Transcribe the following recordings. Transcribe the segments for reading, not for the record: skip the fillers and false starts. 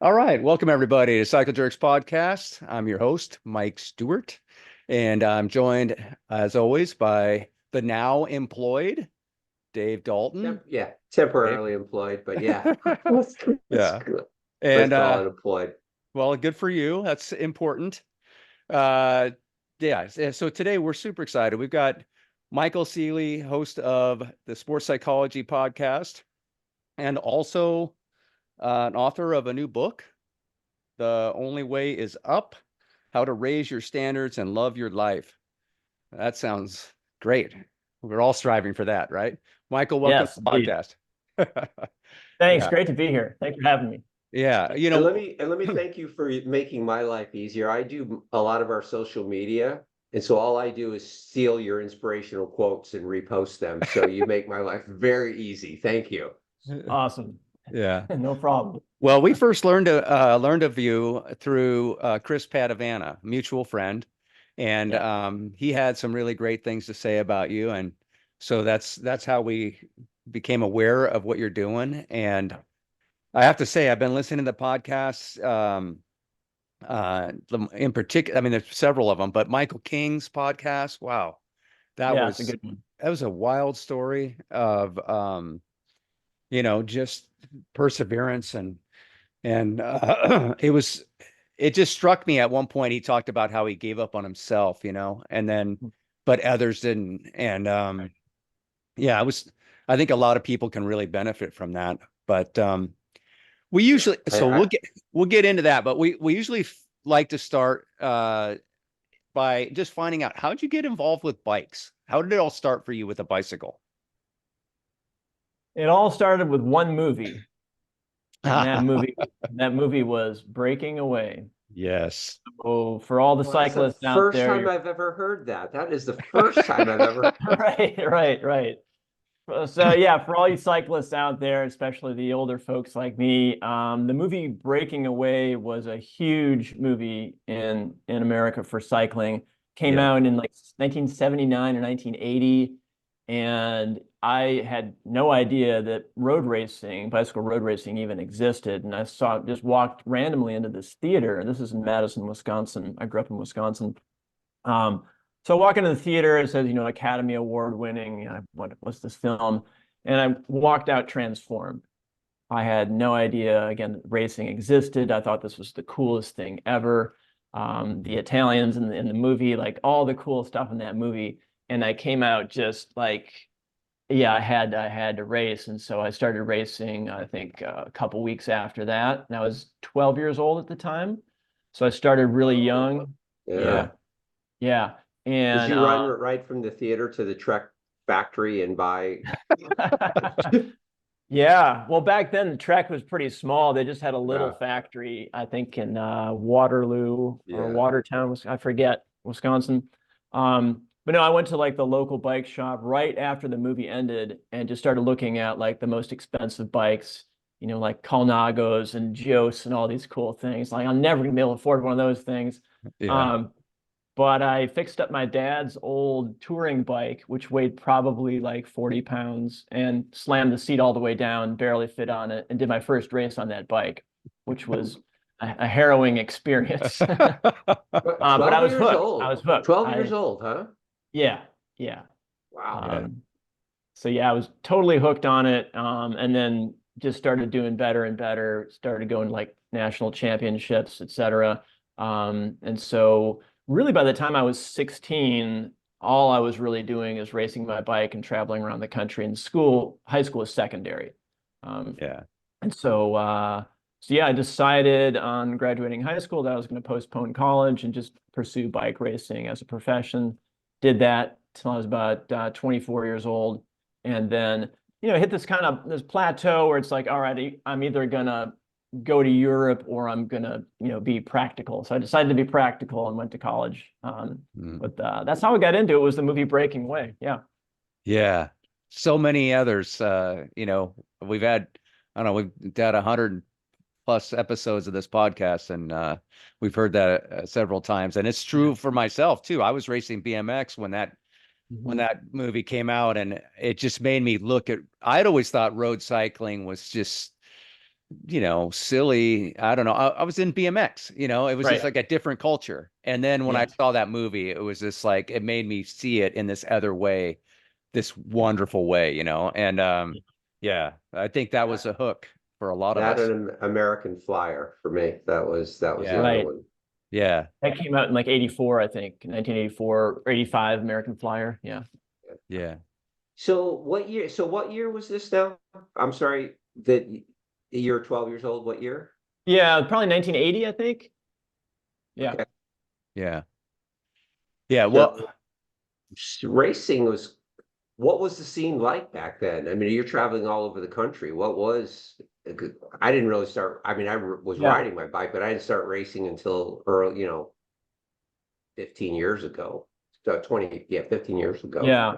All right, welcome everybody to Cycle Jerks podcast. I'm your host, Mike Stewart, and I'm joined, as always, by the now employed Dave Dalton. Yeah, Dave. temporarily employed, but yeah, Yeah, let's and call it employed. well, good for you. That's important. Uh, so today we're super excited. We've got Michael Ceely, host of the Sports Psychology podcast, and also an author of a new book. The Only Way is Up: How to Raise Your Standards and Love Your Life. That sounds great. We're all striving for that, right? Michael, welcome to Yes, the indeed. podcast. Thanks. Yeah. Great to be here. Thanks for having me. Yeah. And let me thank you for making my life easier. I do a lot of our social media, and so all I do is steal your inspirational quotes and repost them. So you make my life very easy. Thank you. Awesome. Yeah. No problem. Well, we first learned of you through Chris Padavana, mutual friend, and Yeah. he had some really great things to say about you, and so that's how we became aware of what you're doing. And I have to say, I've been listening to the podcasts, in particular. I mean, there's several of them, but Michael King's podcast. Wow, that Yeah, it's a was good one. that was a wild story of just perseverance and it just struck me at one point. He talked about how he gave up on himself, and then but others didn't. And yeah, I think a lot of people can really benefit from that. But we Yeah, usually, I, so I we'll get into that, but we usually like to start by just finding out, how'd you get involved with bikes? How did it all start for you with a bicycle? It all started with one movie, and that movie was Breaking Away. Yes. Oh, for all the well, that's the cyclists out first there, time you're I've ever heard that. That is the first time I've ever. right. So yeah, for all you cyclists out there, especially the older folks like me, the movie Breaking Away was a huge movie in America for cycling. Came Yeah. out in like 1979 or 1980, and I had no idea that bicycle road racing even existed. And I just walked randomly into this theater. This is in Madison, Wisconsin. I grew up in Wisconsin. Um, so I walk into the theater, it says, Academy Award winning, what's this film? And I walked out transformed. I had no idea, again, that racing existed. I thought this was the coolest thing ever. The Italians in the movie, like all the cool stuff in that movie. And I came out just like, yeah, I had to race. And so I started racing, I think a couple weeks after that. And I was 12 years old at the time. So I started really Oh, young. yeah. Yeah. Yeah. Did And you run right from the theater to the Trek factory and buy? yeah, well, back then the Trek was pretty small. They just had a little Yeah, factory, I think, in Waterloo or yeah. Watertown, I forget, Wisconsin. But no, I went to like the local bike shop right after the movie ended and just started looking at like the most expensive bikes, like Colnagos and Gios and all these cool things. Like I'm never gonna be able to afford one of those things. Yeah. Um, But I fixed up my dad's old touring bike, which weighed probably like 40 pounds, and slammed the seat all the way down, barely fit on it, and did my first race on that bike, which was a harrowing experience. But I 12 was years hooked. I old. was hooked. 12 years old, huh? Yeah, yeah. Wow. Yeah. Um, so yeah, I was totally hooked on it. And then just started doing better and better, started going to like national championships, etc. And so really by the time I was 16, all I was really doing is racing my bike and traveling around the country. And high school is secondary. Um, Yeah. and so yeah, I decided on graduating high school that I was going to postpone college and just pursue bike racing as a profession. Did that till I was about 24 years old, and then hit this plateau where it's like, all right, I'm either gonna go to Europe or I'm gonna be practical. So I decided to be practical and went to college. Mm. But that's how I got into it. Was the movie Breaking Away? Yeah. Yeah. So many others. We've had, I don't know, we've had 100+ episodes of this podcast, and we've heard that several times. And it's Yeah. true for myself too. I was racing BMX when Mhm. that movie came out, and it just made me look at, I'd always thought road cycling was just silly. I don't know. I was in BMX, it was just Right. like a different culture. And then when I Yes. saw that movie, it was just like, it made me see it in this other way, this wonderful way, and yeah, I think that was That a hook for a lot of that us. and American Flyer for me. That was the Yeah. other Right. one. Yeah. That came out in like 84, I think, 1984 or 85, American Flyer. Yeah. Yeah. So what year was this now? I'm sorry that you're 12 years old. What year? Yeah, probably 1980, I think. Yeah. Okay. Yeah. Yeah. Well, So racing was what was the scene like back then? I mean, you're traveling all over the country. I didn't really start. I mean, was Yeah. riding my bike, but I didn't start racing until early, 15 years ago. So 20, yeah, 15 years ago. Yeah.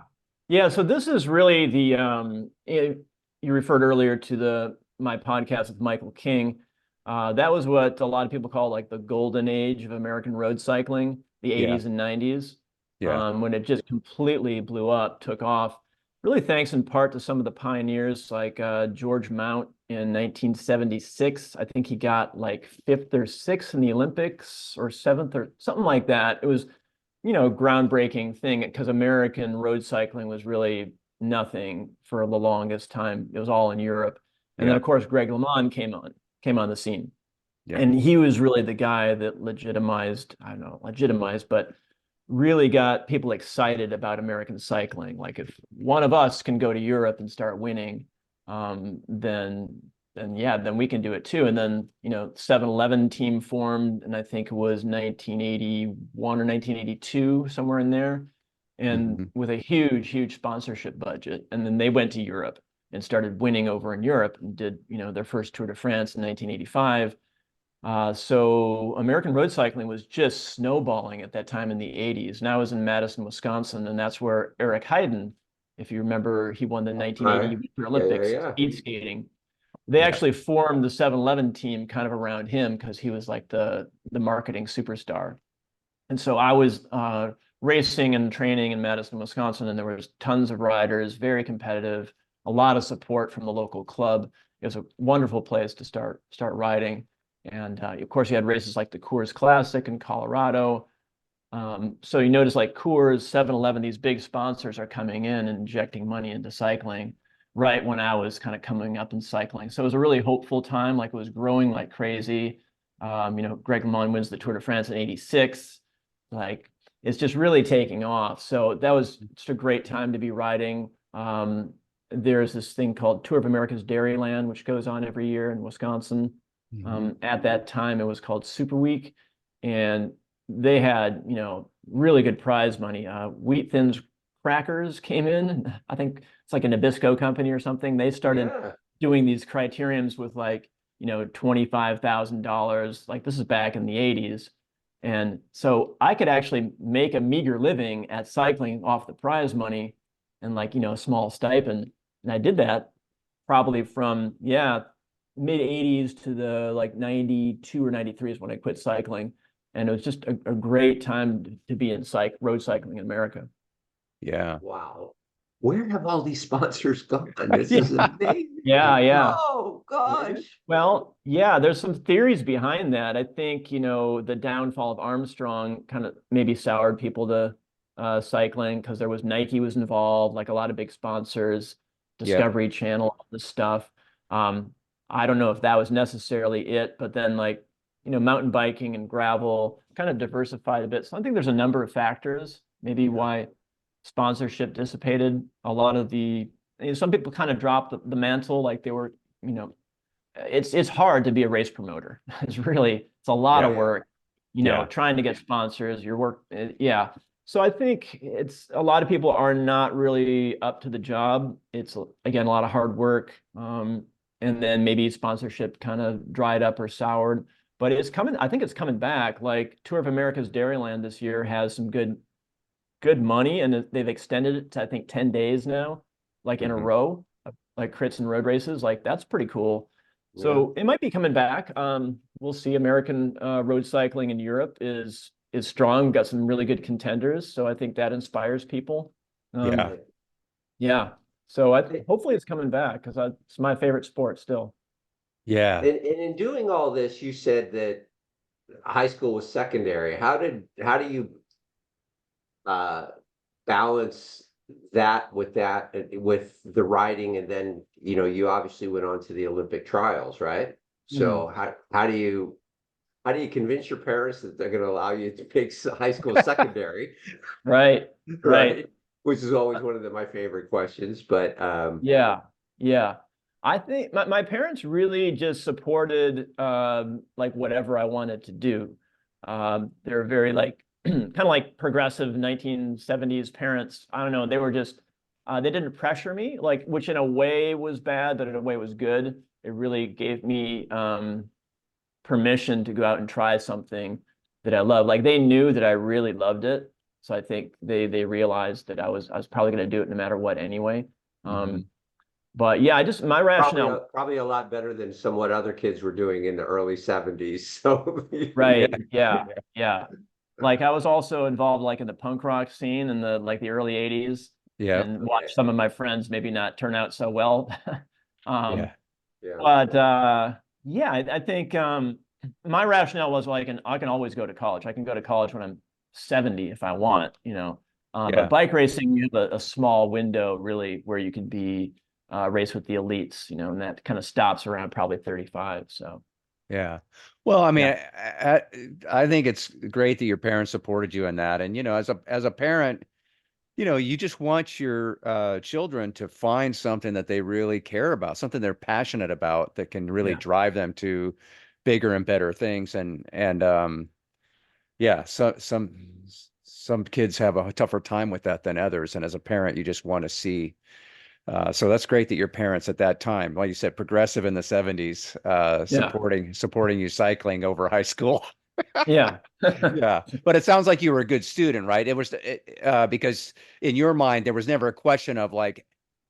Yeah. So this is really you referred earlier to my podcast with Michael King. That was what a lot of people call like the golden age of American road cycling, the yeah. 80s and 90s, Yeah. when it just completely blew up, took off. Really thanks in part to some of the pioneers like George Mount in 1976. I think he got like fifth or sixth in the Olympics or seventh or something like that. It was groundbreaking thing because American road cycling was really nothing for the longest time. It was all in Europe. And then Yeah. of course Greg LeMond came on the scene. Yeah. And he was really the guy that legitimized, I don't know, legitimized, but really got people excited about American cycling. Like if one of us can go to Europe and start winning, then yeah, then we can do it too. And then 7-Eleven team formed, and I think it was 1981 or 1982, somewhere in there, and Mhm. with a huge sponsorship budget. And then they went to Europe and started winning over in Europe and did their first Tour de France in 1985. So American road cycling was just snowballing at that time in the 80s. And I was in Madison, Wisconsin, and that's where Eric Heiden, if you remember, he won the Right. 1980 Winter Yeah, yeah, Olympics yeah. speed skating. They Yeah. actually formed the 7-Eleven team kind of around him because he was like the marketing superstar. And so I was racing and training in Madison, Wisconsin, and there was tons of riders, very competitive, a lot of support from the local club. It was a wonderful place to start riding. And of course, you had races like the Coors Classic in Colorado. So you notice like Coors, 7-Eleven, these big sponsors are coming in and injecting money into cycling right when I was kind of coming up in cycling. So it was a really hopeful time, like it was growing like crazy. Greg LeMond wins the Tour de France in 86. Like it's just really taking off. So that was just a great time to be riding. There's this thing called Tour of America's Dairyland, which goes on every year in Wisconsin. Mhm. At that time, it was called Super Week, and they had really good prize money. Wheat Thins Crackers came in. I think it's like a Nabisco company or something. They started Yeah. doing these criteriums with like $25,000. Like this is back in the 80s. And so I could actually make a meager living at cycling off the prize money and like, a small stipend. And I did that probably from, yeah, mid 80s to the like 92 or 93 is when I quit cycling. And it was just a great time to be in road cycling in America. Yeah. Wow. Where have all these sponsors gone? This is Yeah. amazing. Yeah, yeah. Oh gosh. Well, yeah, there's some theories behind that. I think, the downfall of Armstrong kind of maybe soured people to cycling because there was Nike was involved, like a lot of big sponsors, Yeah. Discovery Channel, all this stuff. Um, I don't know if that was necessarily it, but then like, mountain biking and gravel kind of diversified a bit. So I think there's a number of factors, maybe why sponsorship dissipated. A lot of some people kind of dropped the mantle, like they were, you know, it's hard to be a race promoter. It's a lot Yeah. of Oh yeah. work, Yeah. trying to get sponsors, your work. Yeah. So I think it's a lot of people are not really up to the job. It's again a lot of hard work. And then maybe sponsorship kind of dried up or soured, but it's coming. I think it's coming back. Like Tour of America's Dairyland this year has some good money, and they've extended it to I think 10 days now, like in a Mhm. row, like crits and road races. Like that's pretty cool. Yeah. So it might be coming back. We'll see. American road cycling in Europe is strong. Got some really good contenders, so I think that inspires people. Yeah. Yeah. So hopefully it's coming back because it's my favorite sport still. Yeah. And in doing all this, you said that high school was secondary. How do you uh, balance that with the writing, and then you obviously went on to the Olympic trials, right? Mm. So how do you convince your parents that they're going to allow you to pick high school secondary, Right, right. right? Which is always one of my favorite questions. But Yeah, yeah. I think my parents really just supported like whatever I wanted to do. They're very like kind of like progressive 1970s parents. I don't know. They were just they didn't pressure me, like which in a way was bad, but in a way was good. It really gave me permission to go out and try something that I love. Like they knew that I really loved it. So I think they realized that I was probably going to do it no matter what anyway. Mhm. But yeah, I just my rationale, probably a lot better than some what other kids were doing in the early 70s. So Yeah. right? Yeah, yeah. Like I was also involved like in the punk rock scene in the like the early 80s Yeah. and okay, watched some of my friends maybe not turn out so well. Um, Yeah. yeah, but yeah, I think my rationale was well, I can always go to college. I can go to college when I'm 70 if I want, you know. But Yeah. bike racing, you have a small window really where you can be race with the elites, you know, and that kind of stops around probably 35. So Yeah. Well, I mean, yeah, I think it's great that your parents supported you in that. And, as a parent, you just want your children to find something that they really care about, something they're passionate about that can really yeah, drive them to bigger and better things. And yeah, some kids have a tougher time with that than others. And as a parent, you just want to see. So that's great that your parents at that time, like you said, progressive in the 70s, yeah, supporting you cycling over high school. yeah, Yeah, but it sounds like you were a good student, right? Because in your mind there was never a question of like,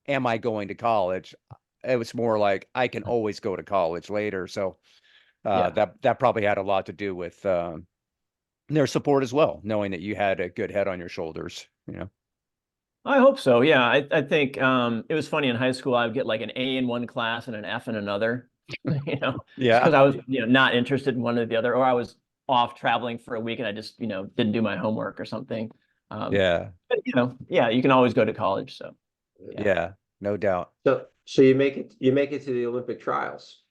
am I going to college? It was more like I can always go to college later. So yeah. that probably had a lot to do with their support as well, knowing that you had a good head on your shoulders. I hope so. Yeah, I think it was funny in high school. I would get like an A in one class and an F in another, just Yeah, because I was, not interested in one or the other, or I was off traveling for a week and I just, didn't do my homework or something. Um, yeah, but yeah, you can always go to college. So yeah, yeah, no doubt. so you make it to the Olympic trials.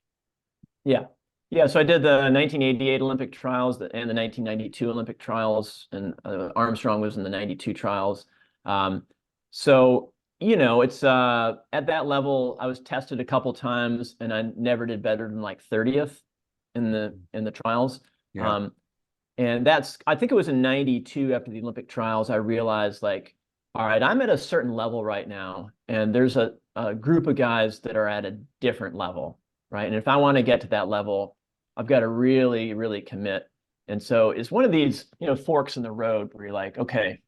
yeah, yeah. So I did the 1988 Olympic trials and the 1992 Olympic trials, and Armstrong was in the 92 trials. Um, so it's at that level, I was tested a couple times, and I never did better than like 30th in the trials. Yeah. Um, and I think it was in 92 after the Olympic trials, I realized like, all right, I'm at a certain level right now, and there's a group of guys that are at a different level, right? And if I want to get to that level, I've got to really, really commit. And so it's one of these, forks in the road where you're like, okay,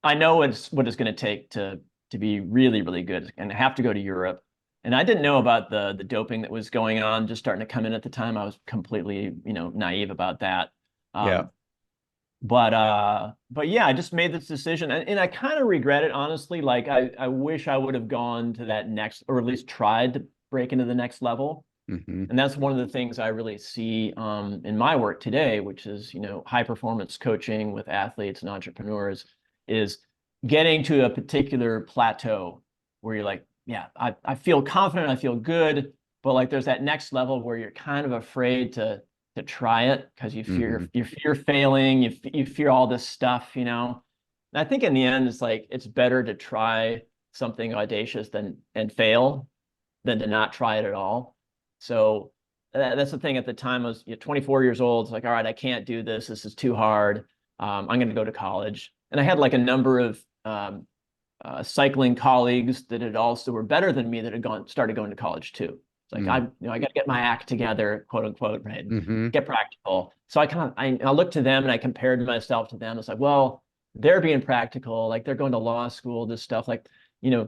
I know what it's going to take to be really, really good and have to go to Europe. And I didn't know about the doping that was going on, just starting to come in at the time. I was completely, naive about that. Yeah. Um, but yeah, I just made this decision and I kind of regret it, honestly. Like I wish I would have gone to that next, or at least tried to break into the next level. Hmm. And that's one of the things I really see in my work today, which is, high performance coaching with athletes and entrepreneurs, is getting to a particular plateau where you're like, yeah, I feel confident, I feel good, but like there's that next level where you're kind of afraid to try it because Hmm. you fear failing, you fear all this stuff, And I think in the end, it's like it's better to try something audacious than and fail than to not try it at all. So that's the thing. At the time, I was 24 years old. It's like, all right, I can't do this. This is too hard. I'm going to go to college. And I had like a number of cycling colleagues that had also were better than me that had started going to college too. It's like I got to get my act together, quote unquote, right? And Hmm. get practical. So I looked to them and I compared myself to them. It's like, well, they're being practical, like they're going to law school, this stuff, like you know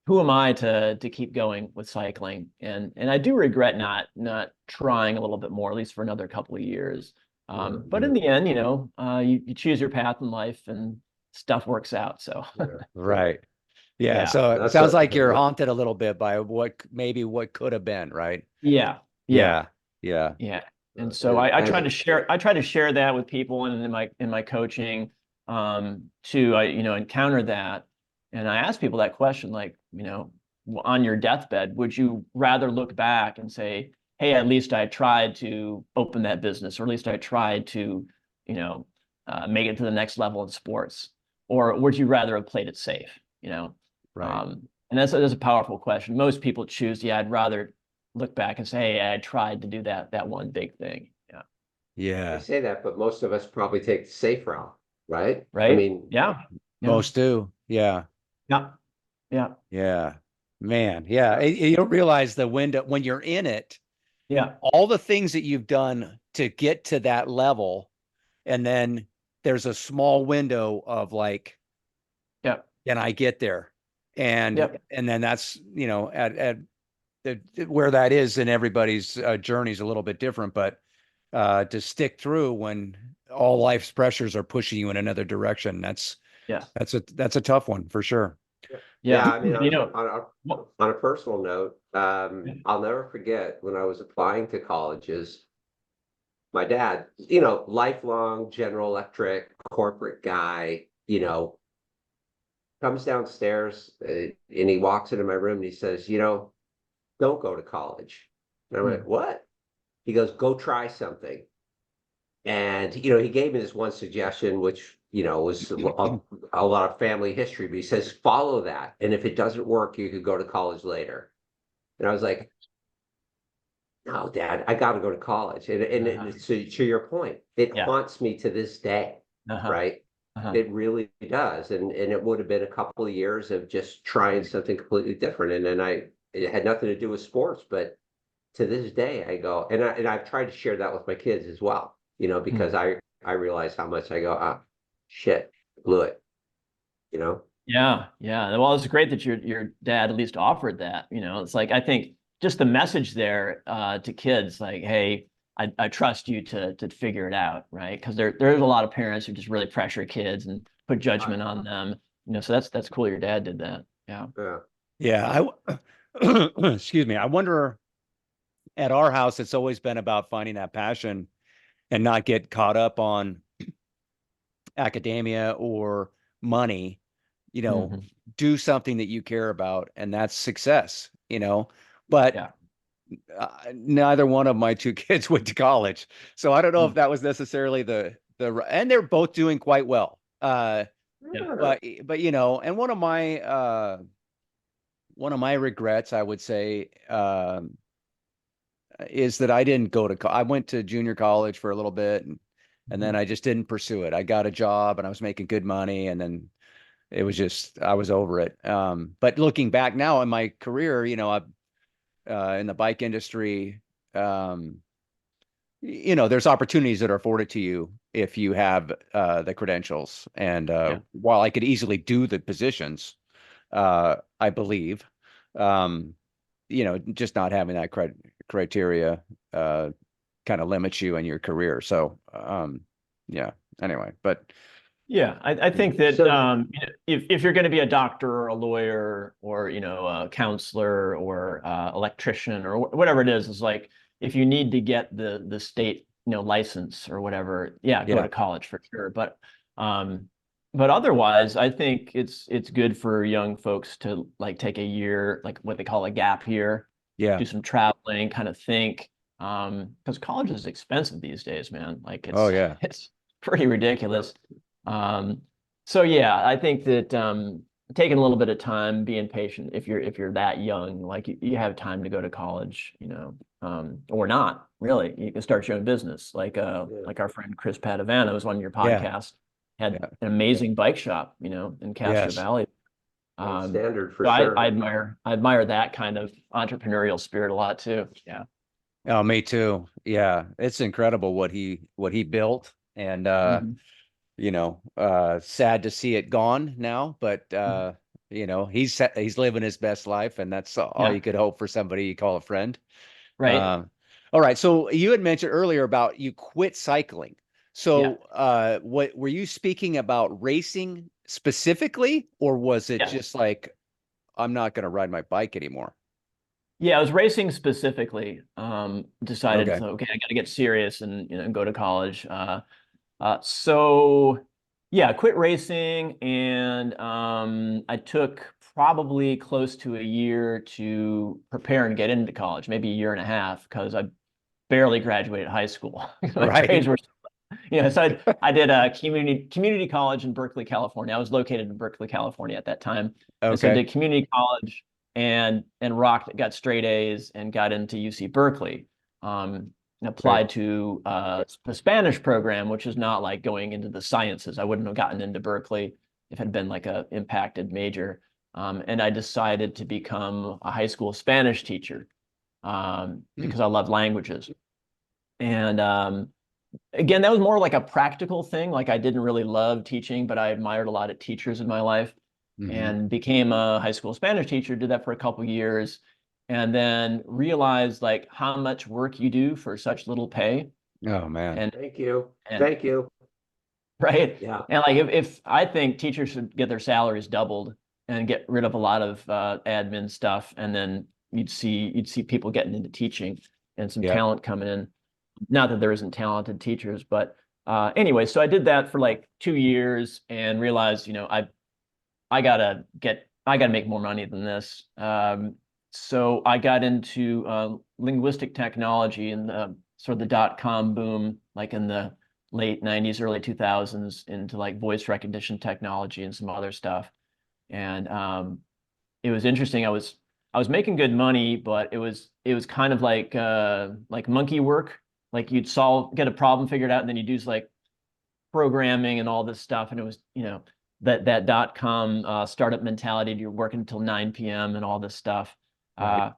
who am I to keep going with cycling? And I do regret not trying a little bit more, at least for another couple of years. Yeah, But in the end, you choose your path in life and stuff works out. So yeah, yeah. Right. Yeah. Yeah. So it That's sounds a like you're haunted a little bit by what could have been, right? Yeah. Yeah. Yeah. Yeah. Yeah. And so I as try to share, that with people in my coaching, to, encounter that. And I ask people that question, like, on your deathbed, would you rather look back and say, hey, at least I tried to open that business, or at least I tried to, you know, make it to the next level in sports? Or would you rather have played it safe, Right. And that's a powerful question. Most people choose, yeah, I'd rather look back and say, hey, I tried to do that one big thing. Yeah. They Yeah. say that, but most of us probably take the safe route, right? I Right. mean, Yeah. Yeah. Most do. Yeah. Yeah. Yeah. Yeah. Man. Yeah. uh, You don't realize the window when you're in it, Yeah. all the things that you've done to get to that level. And then there's a small window of like, Yeah. can I get there? And Yep. then that's, at where that is in everybody's journey is a little bit different, but to stick through when all life's pressures are pushing you in another direction, Yeah. that's a tough one for sure. yeah, Yeah. I mean, Well, on a personal note, yeah. I'll never forget when I was applying to colleges, my dad, lifelong General Electric corporate guy, comes downstairs and he walks into my room and he says, don't go to college. And I went, what? He goes, go try something. And, he gave me this one suggestion, which, was a lot of family history, but he says, follow that. And if it doesn't work, you could go to college later. And I was like, no, Dad, I got to go to college. Uh-huh. So to your point, it Yeah. haunts me to this day, Uh-huh. right? Uh-huh. It really does. And it would have been a couple of years of just trying something completely different. And then it had nothing to do with sports, but to this day I go, and I've tried to share that with my kids as well, Hmm. because I realize how much I go, shit, blew it, you know? Yeah. Yeah. Well, it's great that your dad at least offered that. It's like, I think just the message there, to kids, like, hey, I trust you to figure it out, right? Because there's a lot of parents who just really pressure kids and put I, judgment on them. So that's cool your dad did that. Yeah. yeah. Yeah. Excuse me. I wonder at our house, it's always been about finding that passion and not get caught up on academia or money, you know, Hmm. do something that you care about, and that's success. But Yeah. neither one of my two kids went to college. So I don't know if Mm. that was necessarily and they're both doing quite well. Yeah. But and one of my regrets, I would say, is that I didn't go to I went to junior college for a little bit, and then Mhm. I just didn't pursue it. I got a job and I was making good money, and then it was just I was over it. But looking back now in my career, I've in the bike industry, um, there's opportunities that are afforded to you if you have the credentials. And Yeah. while I could easily do the positions, I believe, um, just not having that criteria kind of limits you in your career. So, yeah. Anyway, but Yeah, I think that, So, if you're going to be a doctor or a lawyer or a counselor or electrician or whatever it is like, if you need to get the state license or whatever, yeah, go yeah, to college for sure. But otherwise, I think it's good for young folks to like take a year, like what they call a gap year, yeah. do some traveling, kind of think, because college is expensive these days, man. Like Oh, it's yeah. it's pretty yep. ridiculous. So yeah, I think that, taking a little bit of time, being patient, if you're that young, like you have time to go to college, or not really. You can start your own business, Yeah. like our friend Chris Padavano was on your Yeah. podcast, had Yeah. an amazing bike shop, in Castro Yes. Valley. Gold Um, standard for so I sure. admire that kind of entrepreneurial spirit a lot too. Yeah. Oh, me too. Yeah. It's incredible what he built. And Mhm. sad to see it gone now, but he's living his best life, and that's all Yeah. you could hope for somebody you call a friend. Right. Um, all right. So you had mentioned earlier about you quit cycling. Yeah. So what were you speaking about, racing specifically, or was it Yeah. just like I'm not going to ride my bike anymore. Yeah, I was racing specifically. Decided, Okay. so, okay, I got to get serious and go to college. So yeah, quit racing, and I took probably close to a year to prepare and get into college, maybe a year and a half, because I barely graduated high school. My grades Right. were, so I did a community college in Berkeley, California. I was located in Berkeley, California at that time, and so Okay. did community college and rocked, got straight A's and got into UC Berkeley. And Right. applied to the Spanish program, which is not like going into the sciences. I wouldn't have gotten into Berkeley if it had been like a impacted major. And I decided to become a high school Spanish teacher Hmm. because I love languages. And again, that was more like a practical thing. Like I didn't really love teaching, but I admired a lot of teachers in my life Hmm. and became a high school Spanish teacher, did that for a couple of years, and then realized like how much work you do for such little pay. Oh man. And Thank you. and Thank you. right. Yeah. And like if I think teachers should get their salaries doubled and get rid of a lot of admin stuff, and then you'd see people getting into teaching and some Yeah. talent coming in. Not that there isn't talented teachers, but anyway, so I did that for like 2 years and realized, I gotta make more money than this. So I got into linguistic technology and the sort of the dot-com boom, like in the late 90s, early 2000s, into like voice recognition technology and some other stuff. And it was interesting. I was making good money, but it was kind of like monkey work. Like you'd get a problem figured out, and then you'd do like programming and all this stuff. And it was, that dot-com startup mentality. You're working until 9 p.m. and all this stuff. Right. Uh,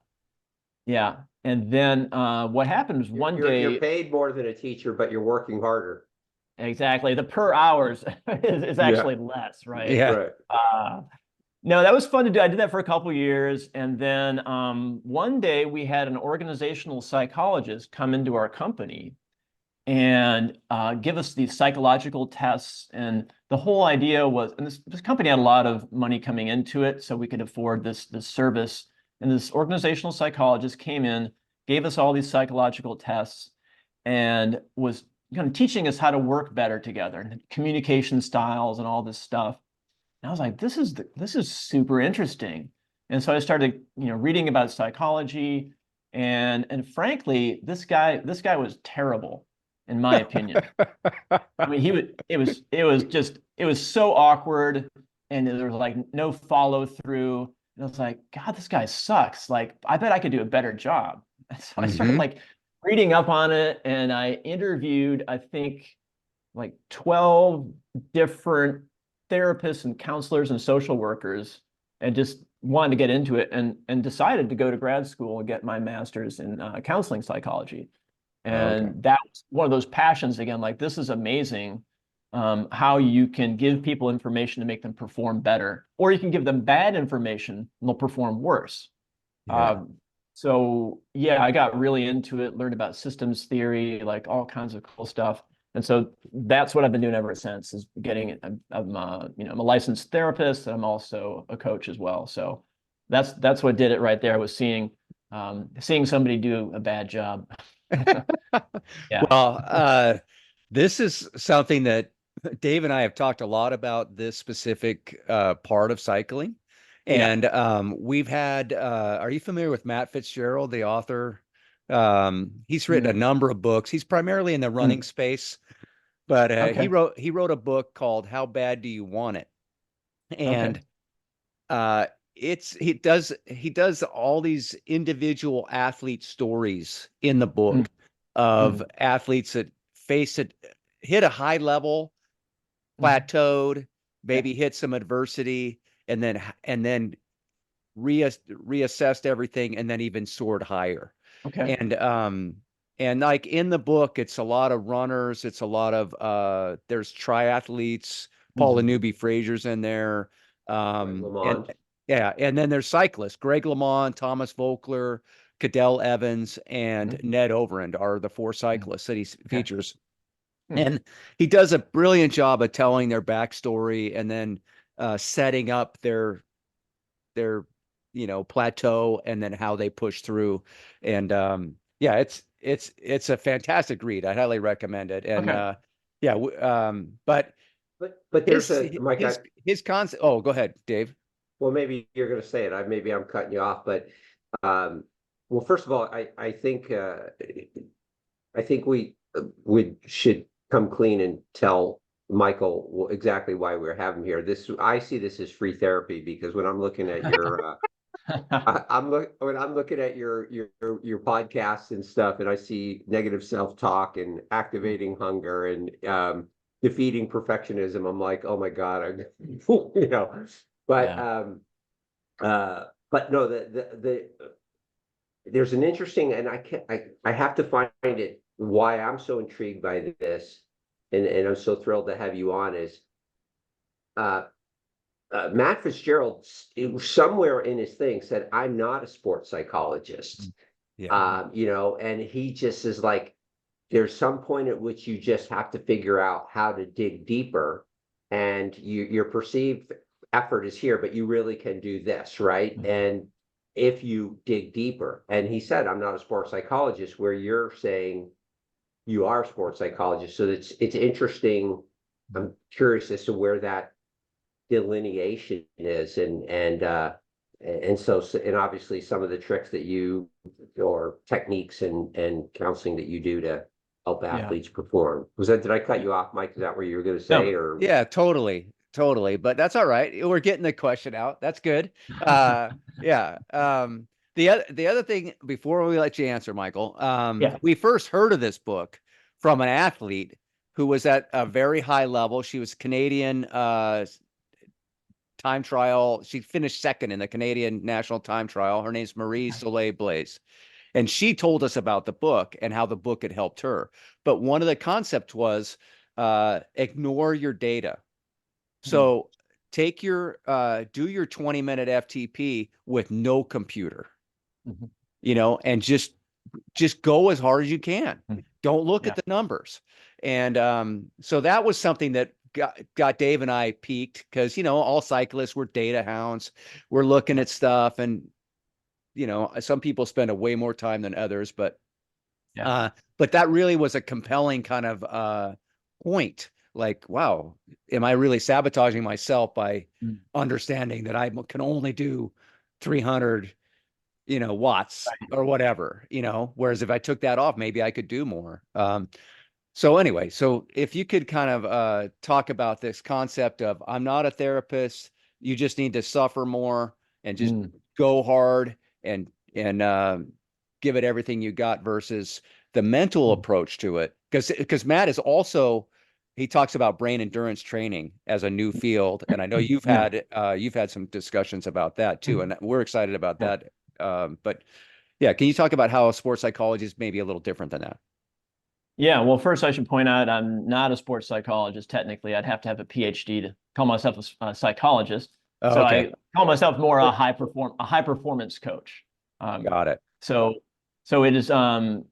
yeah. And then what happened was one You're day, paid more than a teacher, but you're working harder. exactly, the per hours is Yeah. actually less, right? Yeah. Right. Uh, no, that was fun to do. I did that for a couple of years. And then one day we had an organizational psychologist come into our company and give us these psychological tests. And the whole idea was, and this company had a lot of money coming into it, so we could afford this service. And this organizational psychologist came in, gave us all these psychological tests, and was kind of teaching us how to work better together and communication styles and all this stuff. And I was like, this is super interesting. And so I started, reading about psychology, and frankly, this guy was terrible, in my opinion. I mean, it was so awkward, and there was like no follow through. And I was like, God, this guy sucks. Like, I bet I could do a better job. And so I started Hmm. like reading up on it, and I interviewed, I think, like 12 different therapists and counselors and social workers, and just wanted to get into it, and decided to go to grad school and get my master's in counseling psychology. Okay. And that was one of those passions again, like this is amazing, how you can give people information to make them perform better, or you can give them bad information and they'll perform worse. Yeah. So yeah, I got really into it, learned about systems theory, like all kinds of cool stuff. And so that's what I've been doing ever since, is getting, I'm I'm a licensed therapist, and I'm also a coach as well. So that's what did it right there, was seeing somebody do a bad job. Yeah. Well, this is something that Dave and I have talked a lot about, this specific part of cycling. Yeah. And we've had, are you familiar with Matt Fitzgerald, the author? He's written a Mm, number of books. He's primarily in the running mm. space, but he Okay. wrote a book called How Bad Do You Want It? Okay. And uh he does all these individual athlete stories in the Mm, book of mm, athletes that face it, hit a high level, mm. plateaued, Yeah. maybe hit some adversity, and then reassessed everything, and then even soared higher. Okay. And like in the book, it's a lot of runners, it's a lot of there's triathletes, Paula Mhm. Newby Frazier's in there. Greg And LeMond. yeah, and then there's cyclists. Greg LeMond, Thomas Voeckler, Cadell Evans, and Mhm. Ned Overend are the four Mhm. cyclists that he Okay. features. Hmm. And he does a brilliant job of telling their backstory, and then setting up their plateau and then how they push through. And yeah, it's a fantastic read. I highly recommend it. And Okay. yeah, but there's his a Mike. his concept. Oh, go ahead, Dave. Well, maybe you're going to say it. Maybe I'm cutting you off, but well, first of all, I think we should come clean and tell Michael exactly why we're having him here. I see this as free therapy, because when I'm looking at your when I'm looking at your podcasts and stuff, and I see negative self-talk and activating hunger and defeating perfectionism, I'm like, oh my God, But but no, there's an interesting, and I have to find it, why I'm so intrigued by this, and I'm so thrilled to have you on, is Matt Fitzgerald, somewhere in his thing, said, I'm not a sports psychologist. Yeah. And he just is like, there's some point at which you just have to figure out how to dig deeper, and your perceived effort is here, but you really can do this, right? And if you dig deeper, and he said, I'm not a sports psychologist, where you're saying you are a sports psychologist. So it's interesting. I'm curious as to where that delineation is, and obviously some of the tricks that you, or techniques and counseling that you do to help athletes perform. Did I cut you off, Mike? Is that what you were going to say? No. Or Yeah, totally. But that's all right. We're getting the question out. That's good. Yeah. The other thing, before we let you answer, Michael, we first heard of this book from an athlete who was at a very high level. She was Canadian time trial. She finished second in the Canadian national time trial. Her name's Marie Soleil Blaise. And she told us about the book and how the book had helped her. But one of the concepts was ignore your data. So take your do your 20-minute FTP with no computer, and just go as hard as you can. Don't look at the numbers. And so that was something that got Dave and I peaked, because all cyclists, we're data hounds. We're looking at stuff, and some people spend a way more time than others, but that really was a compelling kind of point. Like, wow, am I really sabotaging myself by understanding that I can only do 300, watts or whatever, whereas if I took that off, maybe I could do more. So anyway, so if you could kind of talk about this concept of, I'm not a therapist, you just need to suffer more and just go hard and give it everything you got, versus the mental approach to it. Because Matt is also, he talks about brain endurance training as a new field, and I know you've had some discussions about that too, and we're excited about that. But yeah, can you talk about how sports psychology is maybe a little different than that? Yeah, well, first I should point out I'm not a sports psychologist. Technically, I'd have to have a PhD to call myself a psychologist. So I call myself more a high performance coach. Got it. So it is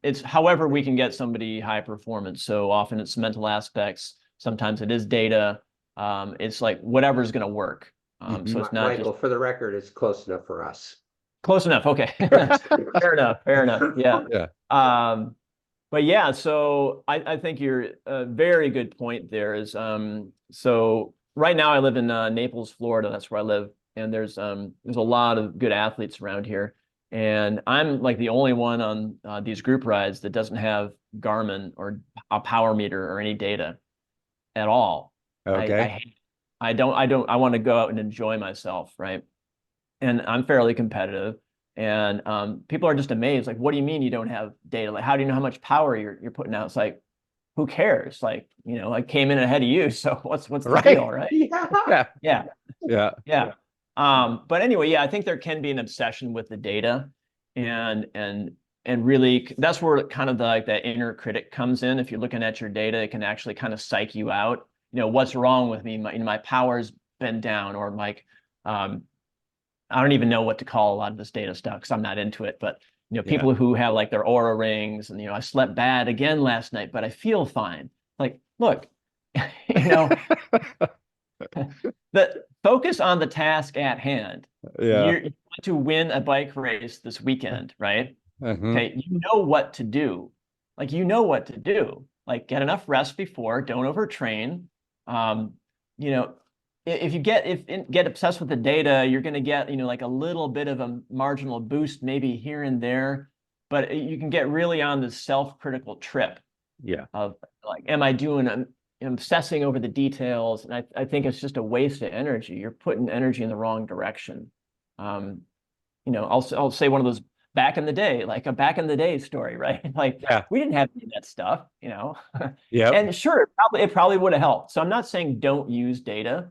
it's however we can get somebody high performance. So often it's mental aspects. Sometimes it is data. It's like whatever's going to work. So it's not Michael, for the record, it's close enough for us. Close enough. Okay. Fair enough. Yeah. Yeah. But yeah, so I think you're a very good point there is, so right now I live in Naples, Florida. That's where I live. And there's a lot of good athletes around here. And I'm like the only one on these group rides that doesn't have Garmin or a power meter or any data at all. Okay. I want to go out and enjoy myself, right? And I'm fairly competitive. And people are just amazed. Like, what do you mean you don't have data? Like, how do you know how much power you're putting out? It's like, who cares? Like, I came in ahead of you. So what's the deal, right? Yeah. But anyway, yeah, I think there can be an obsession with the data, and really that's where kind of that inner critic comes in. If you're looking at your data, it can actually kind of psych you out. What's wrong with me? My power's been down, or like, I don't even know what to call a lot of this data stuff because I'm not into it. But people who have like their aura rings, and I slept bad again last night, but I feel fine. Like, look, the focus on the task at hand. Yeah. You want to win a bike race this weekend, right? Mhm. Okay, you know what to do. Like, you know what to do. Like, get enough rest before, don't overtrain. Um, you know, if you get obsessed with the data, you're going to get, like a little bit of a marginal boost maybe here and there, but you can get really on this self-critical trip Yeah. of like, am I doing, I'm obsessing over the details. And I think it's just a waste of energy. You're putting energy in the wrong direction. Um, I'll say one of those back in the day, like a back in the day story, right? Like, Yeah. we didn't have any of that stuff, Yep. and sure, it probably would have helped. So I'm not saying don't use data.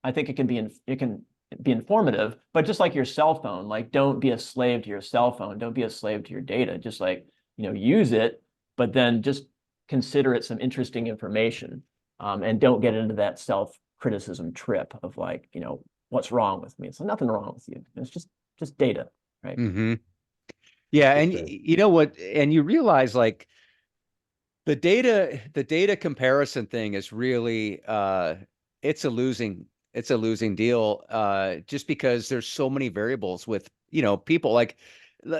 I think it can be informative, but just like your cell phone, like, don't be a slave to your cell phone. Don't be a slave to your data. Just like, use it, but then just consider it some interesting information, and don't get into that self-criticism trip of like, what's wrong with me? It's nothing wrong with you. It's just data, right? Hmm. Yeah, and Interesting. you know what? And you realize like the data comparison thing is really it's a losing deal just because there's so many variables with people like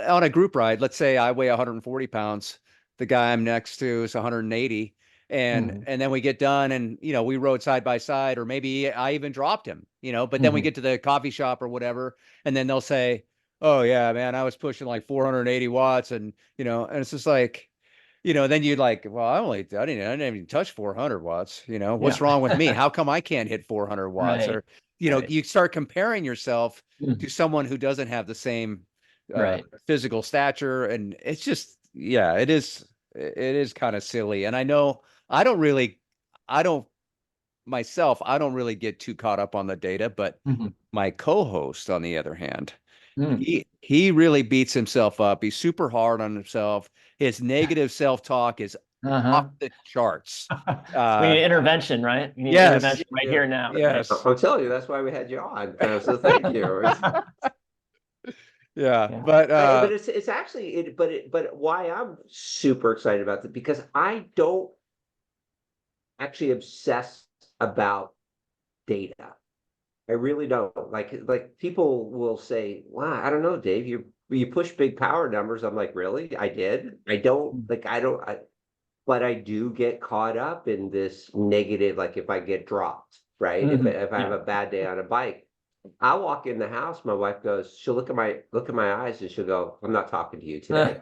on a group ride. Let's say I weigh 140 pounds, the guy I'm next to is 180, and Mhm. and then we get done and we rode side by side, or maybe I even dropped him, but then we Mhm. get to the coffee shop or whatever, and then they'll say, oh yeah man, I was pushing like 480 watts, and it's just like, then you'd like, well, I didn't even touch 400 watts. Yeah. What's wrong with me? How come I can't hit 400 watts? Right. Or, Right. you start comparing yourself to Mhm. someone who doesn't have the same Right. physical stature. And it's just, yeah, it is kind of silly. And I know I don't myself, I don't really get too caught up on the data, but Mhm. my co-host, on the other hand, Mm. he really beats himself up. He's super hard on himself. His negative self-talk is off Uh-huh. the charts. We Uh, need intervention, right? We need yes, intervention right Yeah. here now, right? yes, I'm telling you, that's why we had you on. So thank you. yeah. Yeah. But But it's actually but why I'm super excited about it, because I don't actually obsess about data. I really don't. Like people will say, "Wow, I don't know, Dave. You push big power numbers." I'm like, "Really? I did." I don't Mm. like. I don't. But I do get caught up in this negative. Like if I get dropped, right? Mhm. If I have Yeah. a bad day on a bike, I walk in the house. My wife goes. She'll look at my eyes and she'll go, "I'm not talking to you today."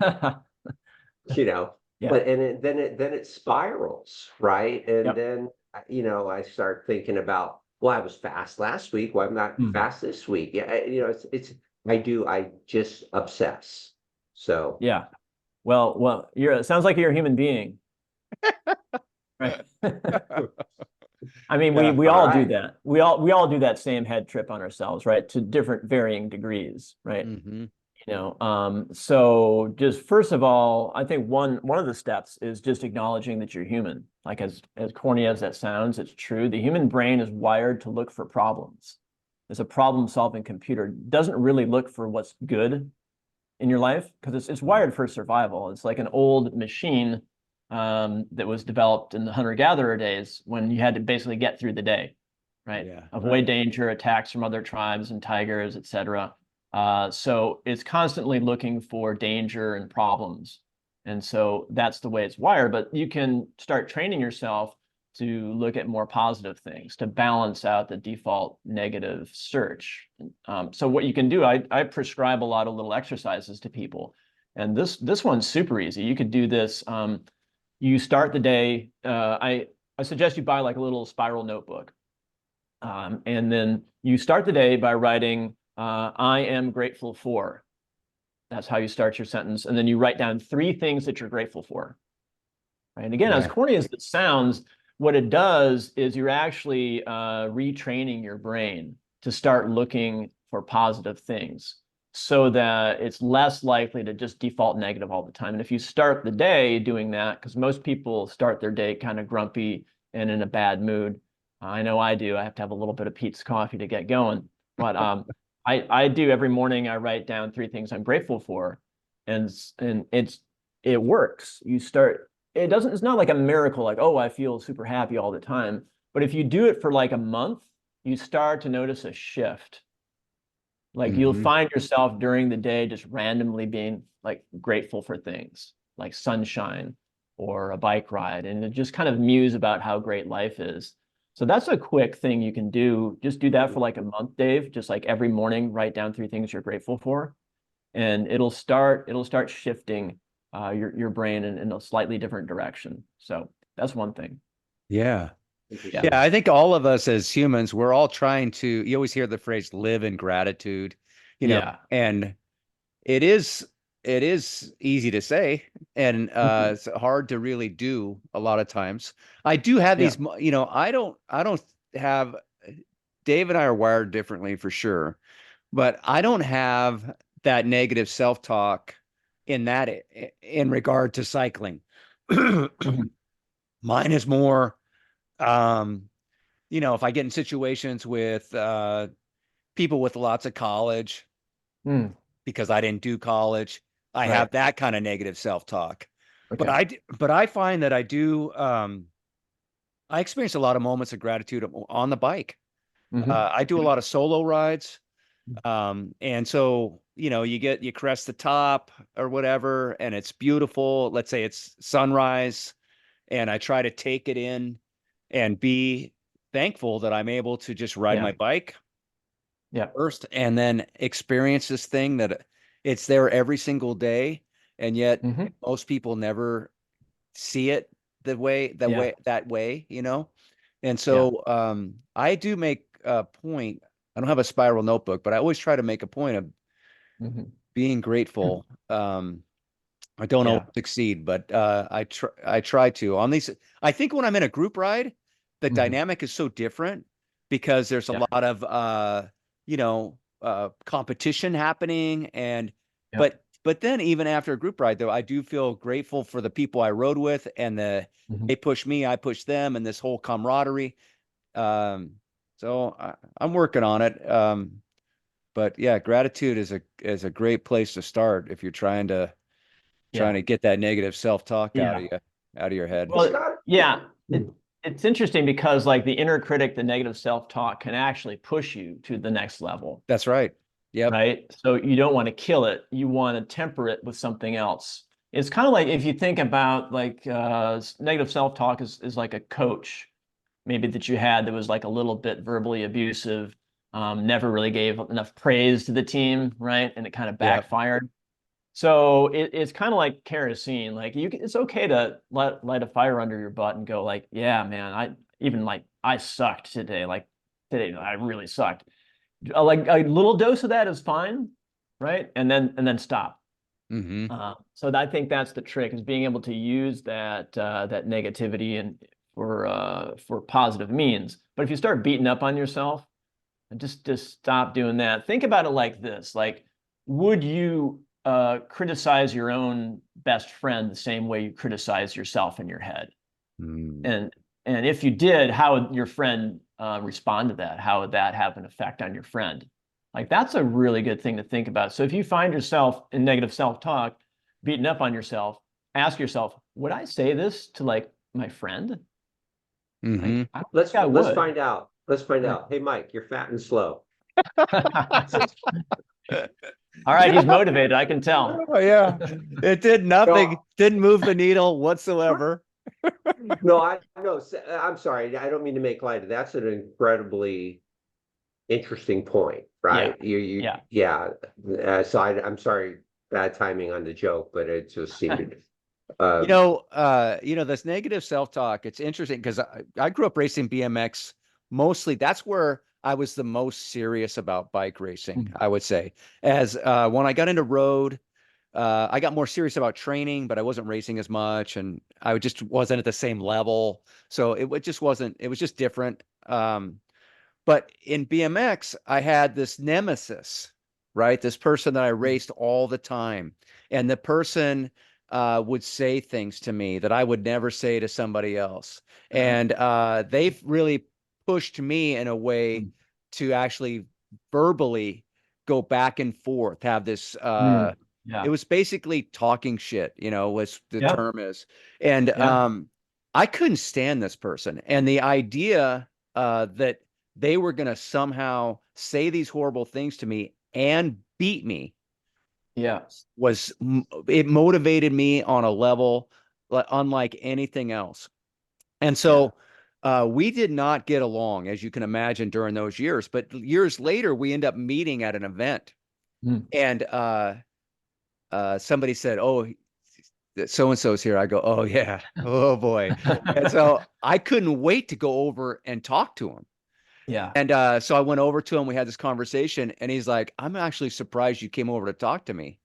You know. Yeah. But then it spirals, right? And Yep. then I start thinking about, well, I was fast last week. Why I'm not Mhm. fast this week? Yeah, I just obsess. So Yeah. Well, it sounds like you're a human being, right? I mean, we yeah. we all all do right. that. We all do that same head trip on ourselves, right? To different varying degrees, right? Hmm. So just first of all, I think one of the steps is just acknowledging that you're human. Like, as corny as that sounds, it's true. The human brain is wired to look for problems. It's a problem-solving computer. It doesn't really look for what's good in your life because it's wired for survival. It's like an old machine that was developed in the hunter-gatherer days when you had to basically get through the day, right? Yeah. Avoid danger, attacks from other tribes and tigers, etc. So it's constantly looking for danger and problems. And so that's the way it's wired. But you can start training yourself to look at more positive things to balance out the default negative search. So what you can do, I prescribe a lot of little exercises to people. And this one's super easy. You could do this. You start the day. I suggest you buy like a little spiral notebook. And then you start the day by writing, I am grateful for. That's how you start your sentence. And then you write down 3 things that you're grateful for. Right? And again, as Yeah. corny as it sounds, what it does is you're actually retraining your brain to start looking for positive things so that it's less likely to just default negative all the time. And if you start the day doing that, because most people start their day kind of grumpy and in a bad mood. I know I do. I have to have a little bit of Pete's coffee to get going. But I do every morning. I write down 3 things I'm grateful for, and it works. It's not like a miracle, like, oh, I feel super happy all the time. But if you do it for like a month, you start to notice a shift. Like you'll find yourself during the day just randomly being like grateful for things like sunshine or a bike ride, and just kind of muse about how great life is. So that's a quick thing you can do. Just do that for like a month, Dave. Just like every morning, write down 3 things you're grateful for, and it'll start shifting your brain in a slightly different direction. So that's one thing. Yeah. Interesting. Yeah, I think all of us as humans, we're all trying to, you always hear the phrase live in gratitude, Yeah. and it is it is easy to say, and it's hard to really do a lot of times. I do have Yeah. these, I don't have, Dave and I are wired differently for sure, but I don't have that negative self-talk in regard to cycling. Mhm. Mine is more, um, if I get in situations with people with lots of college, Mm, because I didn't do college, I right. have that kind of negative self-talk. But Okay. I find that I experience a lot of moments of gratitude on the bike. Hmm. I do a lot of solo rides. And so, you crest the top or whatever, and it's beautiful. Let's say it's sunrise, and I try to take it in and be thankful that I'm able to just ride Yeah. my bike Yeah. first and then experience this thing that it's there every single day. And yet Hmm. most people never see it Yeah. that way, And Yeah. so I do make a point. I don't have a spiral notebook, but I always try to make a point of Hmm. being grateful. I don't always Yeah. succeed, but I try to on these. I think when I'm in a group ride, the Hmm. dynamic is so different because there's a Yeah. lot of competition happening, and Yeah. but then even after a group ride though, I do feel grateful for the people I rode with, and Hmm. they push me, I push them, and this whole camaraderie. Um, so I'm working on it. But yeah, gratitude is a great place to start if you're trying Yeah. to get that negative self-talk Yeah. out of your head. Well, Well, Scott, yeah. It's interesting because like the inner critic, the negative self-talk can actually push you to the next level, That's right. Yep. right? So you don't want to kill it. You want to temper it with something else. It's kind of like if you think about like negative self-talk is like a coach maybe that you had that was like a little bit verbally abusive, never really gave enough praise to the team, right? And it kind of Yep. backfired. So it's kind of like kerosene. Like it's okay to light a fire under your butt and go like, yeah, man, I sucked today. Like today, I really sucked. Like a little dose of that is fine, right? And then stop. Mm-hmm. So I think that's the trick is being able to use that negativity and for positive means. But if you start beating up on yourself, just stop doing that. Think about it like this: like, would you criticize your own best friend the same way you criticize yourself in your head? Mm. And if you did, how would your friend respond to that? How would that have an effect on your friend? Like that's a really good thing to think about. So if you find yourself in negative self-talk, beating up on yourself, ask yourself, would I say this to like my friend? Mm-hmm. Like, I don't let's think I let's would. find out. Let's find Right. out. Hey, Mike, you're fat and slow. All right, he's motivated. I can tell. Oh, yeah. It did nothing, No, didn't move the needle whatsoever. no, I'm sorry. I don't mean to make light of that. That's an incredibly interesting point, Yeah. right? Yeah. Yeah. So I'm sorry, bad timing on the joke, but it just seemed. This negative self-talk, it's interesting because I grew up racing BMX mostly. That's where I was the most serious about bike racing, I would say. As when I got into road, I got more serious about training, but I wasn't racing as much, and I just wasn't at the same level. So it just wasn't, it was just different. But in BMX, I had this nemesis, right? This person that I raced all the time. And the person would say things to me that I would never say to somebody else. And they've really pushed me in a way to actually verbally go back and forth, have this it Yeah. was basically talking shit, was the Yeah. term is. And Yeah. I couldn't stand this person. And the idea that they were going to somehow say these horrible things to me and beat me Yeah. it motivated me on a level unlike anything else. And Yeah. so we did not get along, as you can imagine, during those years. But years later, we end up meeting at an event, Mm. and somebody said, "Oh, so and so's here." I go, "Oh yeah, oh boy." And so I couldn't wait to go over and talk to him. Yeah. And so I went over to him. We had this conversation, and he's like, "I'm actually surprised you came over to talk to me."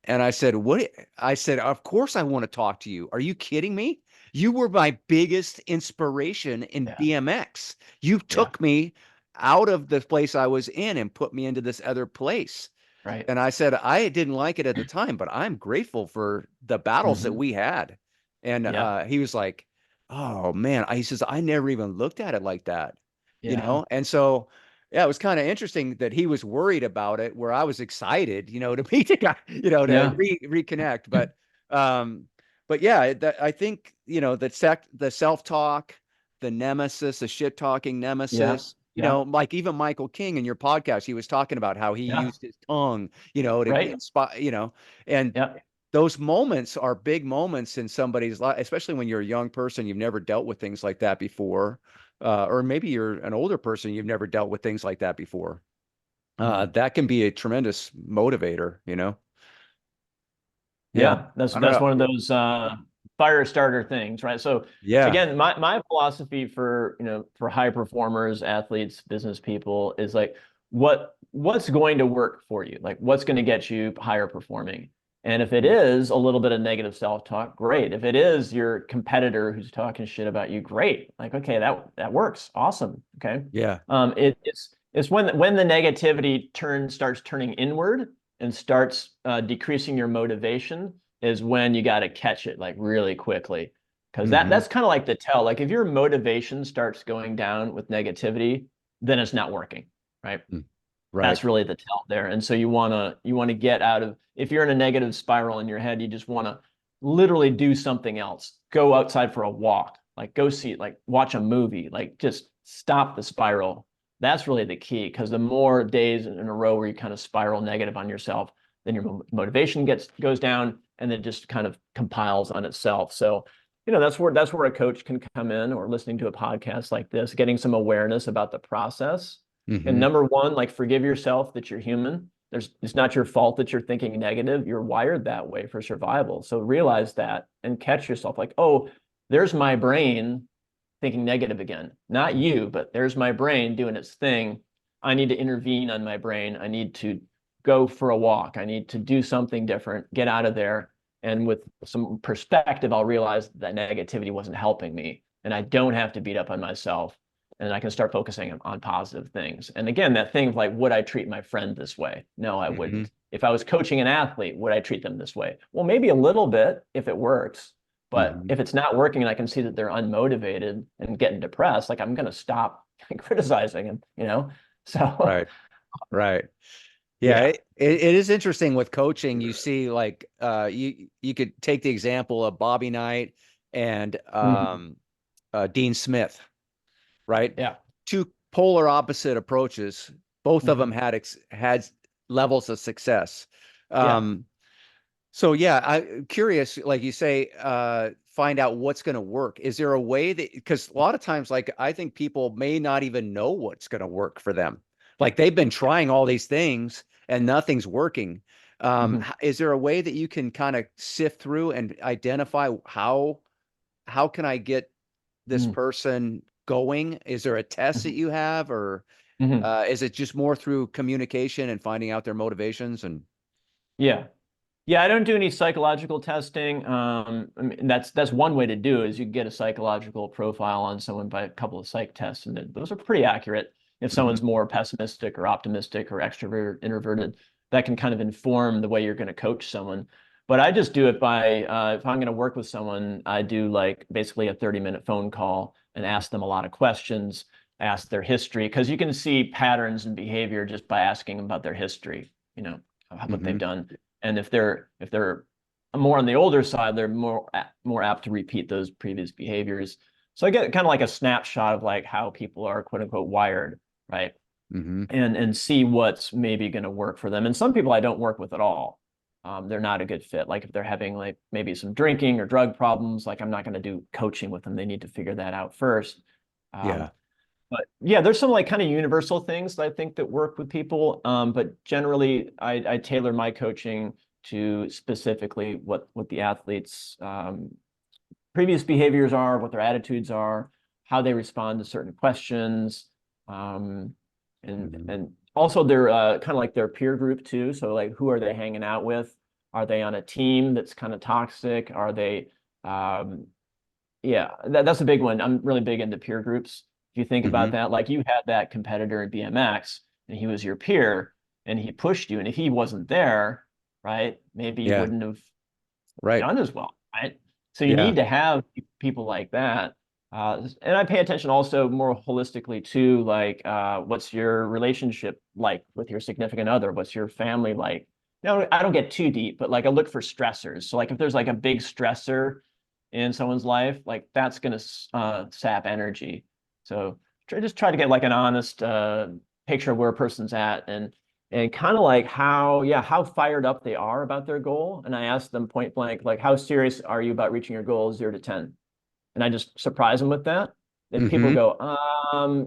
And I said, "What?" I said, "Of course I want to talk to you. Are you kidding me? You were my biggest inspiration in Yeah. BMX. You Yeah. took me out of the place I was in and put me into this other place." Right. And I said, "I didn't like it at the time, but I'm grateful for the battles that Hmm. we had." And Yeah. he was like, "Oh man," he says, "I never even looked at it like that." Yeah. And so yeah, it was kind of interesting that he was worried about it, where I was excited, to meet the guy, to Yeah. reconnect. Um, but yeah, I think, the self-talk, the nemesis, the shit-talking Yeah. nemesis, Yeah. like even Michael King in your podcast, he was talking about how he Yeah. used his tongue, to Right. inspire, and Yeah. those moments are big moments in somebody's life, especially when you're a young person, you've never dealt with things like that before. Or maybe you're an older person, you've never dealt with things like that before. Mm. That can be a tremendous motivator. Yeah. Yeah, that's I don't know. one of those fire starter things, right? So Yeah. again, my philosophy for, for high performers, athletes, business people is like what's going to work for you? Like what's going to get you higher performing? And if it is a little bit of negative self-talk, great. If it is your competitor who's talking shit about you, great. Like, okay, that works. Awesome. Okay. Yeah. It's when the negativity starts turning inward and starts decreasing your motivation is when you got to catch it like really quickly. Because Hmm. that's kind of like the tell. Like if your motivation starts going down with negativity, then it's not working, right? Right. That's really the tell there. And so you want to get out of, if you're in a negative spiral in your head, you just want to literally do something else. Go outside for a walk, like go see, like watch a movie, like just stop the spiral. That's really the key, because the more days in a row where you kind of spiral negative on yourself, then your motivation goes down, and then it just kind of compiles on itself. So, that's where a coach can come in, or listening to a podcast like this, getting some awareness about the process. And Hmm. number one, like forgive yourself that you're human. It's not your fault that you're thinking negative. You're wired that way for survival. So realize that and catch yourself like, oh, there's my brain thinking negative again. Not you, but there's my brain doing its thing. I need to intervene on my brain. I need to go for a walk. I need to do something different, get out of there. And with some perspective, I'll realize that negativity wasn't helping me. And I don't have to beat up on myself. And I can start focusing on positive things. And again, that thing of like, would I treat my friend this way? No, I Hmm. wouldn't. If I was coaching an athlete, would I treat them this way? Well, maybe a little bit if it works. But Hmm. if it's not working and I can see that they're unmotivated and getting depressed, like I'm going to stop criticizing them. So, Right. Right. Yeah, yeah. it is interesting with coaching. You see, like, you could take the example of Bobby Knight and Mhm. Dean Smith, right? Yeah. Two polar opposite approaches. Both of them Hmm. had levels of success. Yeah. Um, so yeah, I'm curious, like you say, find out what's going to work. Is there a way that, because a lot of times, like I think people may not even know what's going to work for them. Like they've been trying all these things and nothing's working. Hmm. Is there a way that you can kind of sift through and identify how can I get this Hmm. person going? Is there a test that Hmm. you have, or Hmm. is it just more through communication and finding out their motivations? And Yeah. Yeah, I don't do any psychological testing. I mean, that's one way to do it, is you get a psychological profile on someone by a couple of psych tests, and those are pretty accurate. If Mhm, someone's more pessimistic or optimistic or extrovert, introverted, that can kind of inform the way you're going to coach someone. But I just do it by if I'm going to work with someone, I do like basically a 30-minute phone call and ask them a lot of questions, ask their history, because you can see patterns and behavior just by asking them about their history, what they've mhm, done. And if they're more on the older side, they're more apt to repeat those previous behaviors. So I get kind of like a snapshot of like how people are quote unquote wired, right? and see what's maybe going to work for them. And some people I don't work with at all. They're not a good fit. Like if they're having like maybe some drinking or drug problems, like I'm not going to do coaching with them. They need to figure that out first. Yeah. But yeah, there's some like kind of universal things that I think that work with people. But generally, I tailor my coaching to specifically what the athletes' previous behaviors are, what their attitudes are, how they respond to certain questions, and also their kind of like their peer group too. So like, who are they hanging out with? Are they on a team that's kind of toxic? Are they yeah, that's a big one. I'm really big into peer groups. If you think about that, like you had that competitor in BMX and he was your peer and he pushed you. And if he wasn't there, right, maybe you Yeah. wouldn't have Right. done as well, right? So you need to have people like that. And I pay attention also more holistically to like, what's your relationship like with your significant other? What's your family like? No, I don't get too deep, but like I look for stressors. So like if there's like a big stressor in someone's life, like that's going to sap energy. So just try to get like an honest picture of where a person's at and kind of like how fired up they are about their goal. And I ask them point blank, like, how serious are you about reaching your goal 0 to 10? And I just surprise them with that. If people go,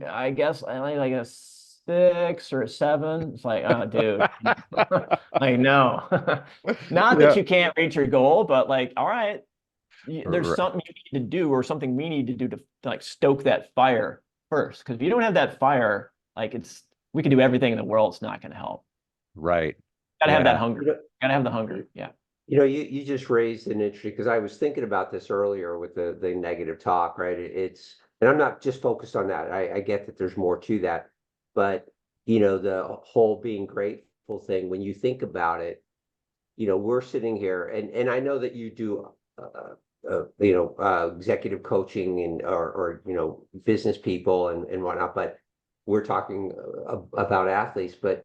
I guess I like a 6 or a 7. It's like, oh, dude, like, no, not that you can't reach your goal, but like, all right, there's something you need to do or something we need to do to like stoke that fire first. Because if you don't have that fire, like we can do everything in the world. It's not going to help. Right. Got to have that hunger. Got to have the hunger. Yeah. You just raised an interesting, because I was thinking about this earlier with the negative talk, right? And I'm not just focused on that. I get that there's more to that, but the whole being grateful thing, when you think about it, we're sitting here and I know that you do, executive coaching or business people and whatnot, but we're talking about athletes, but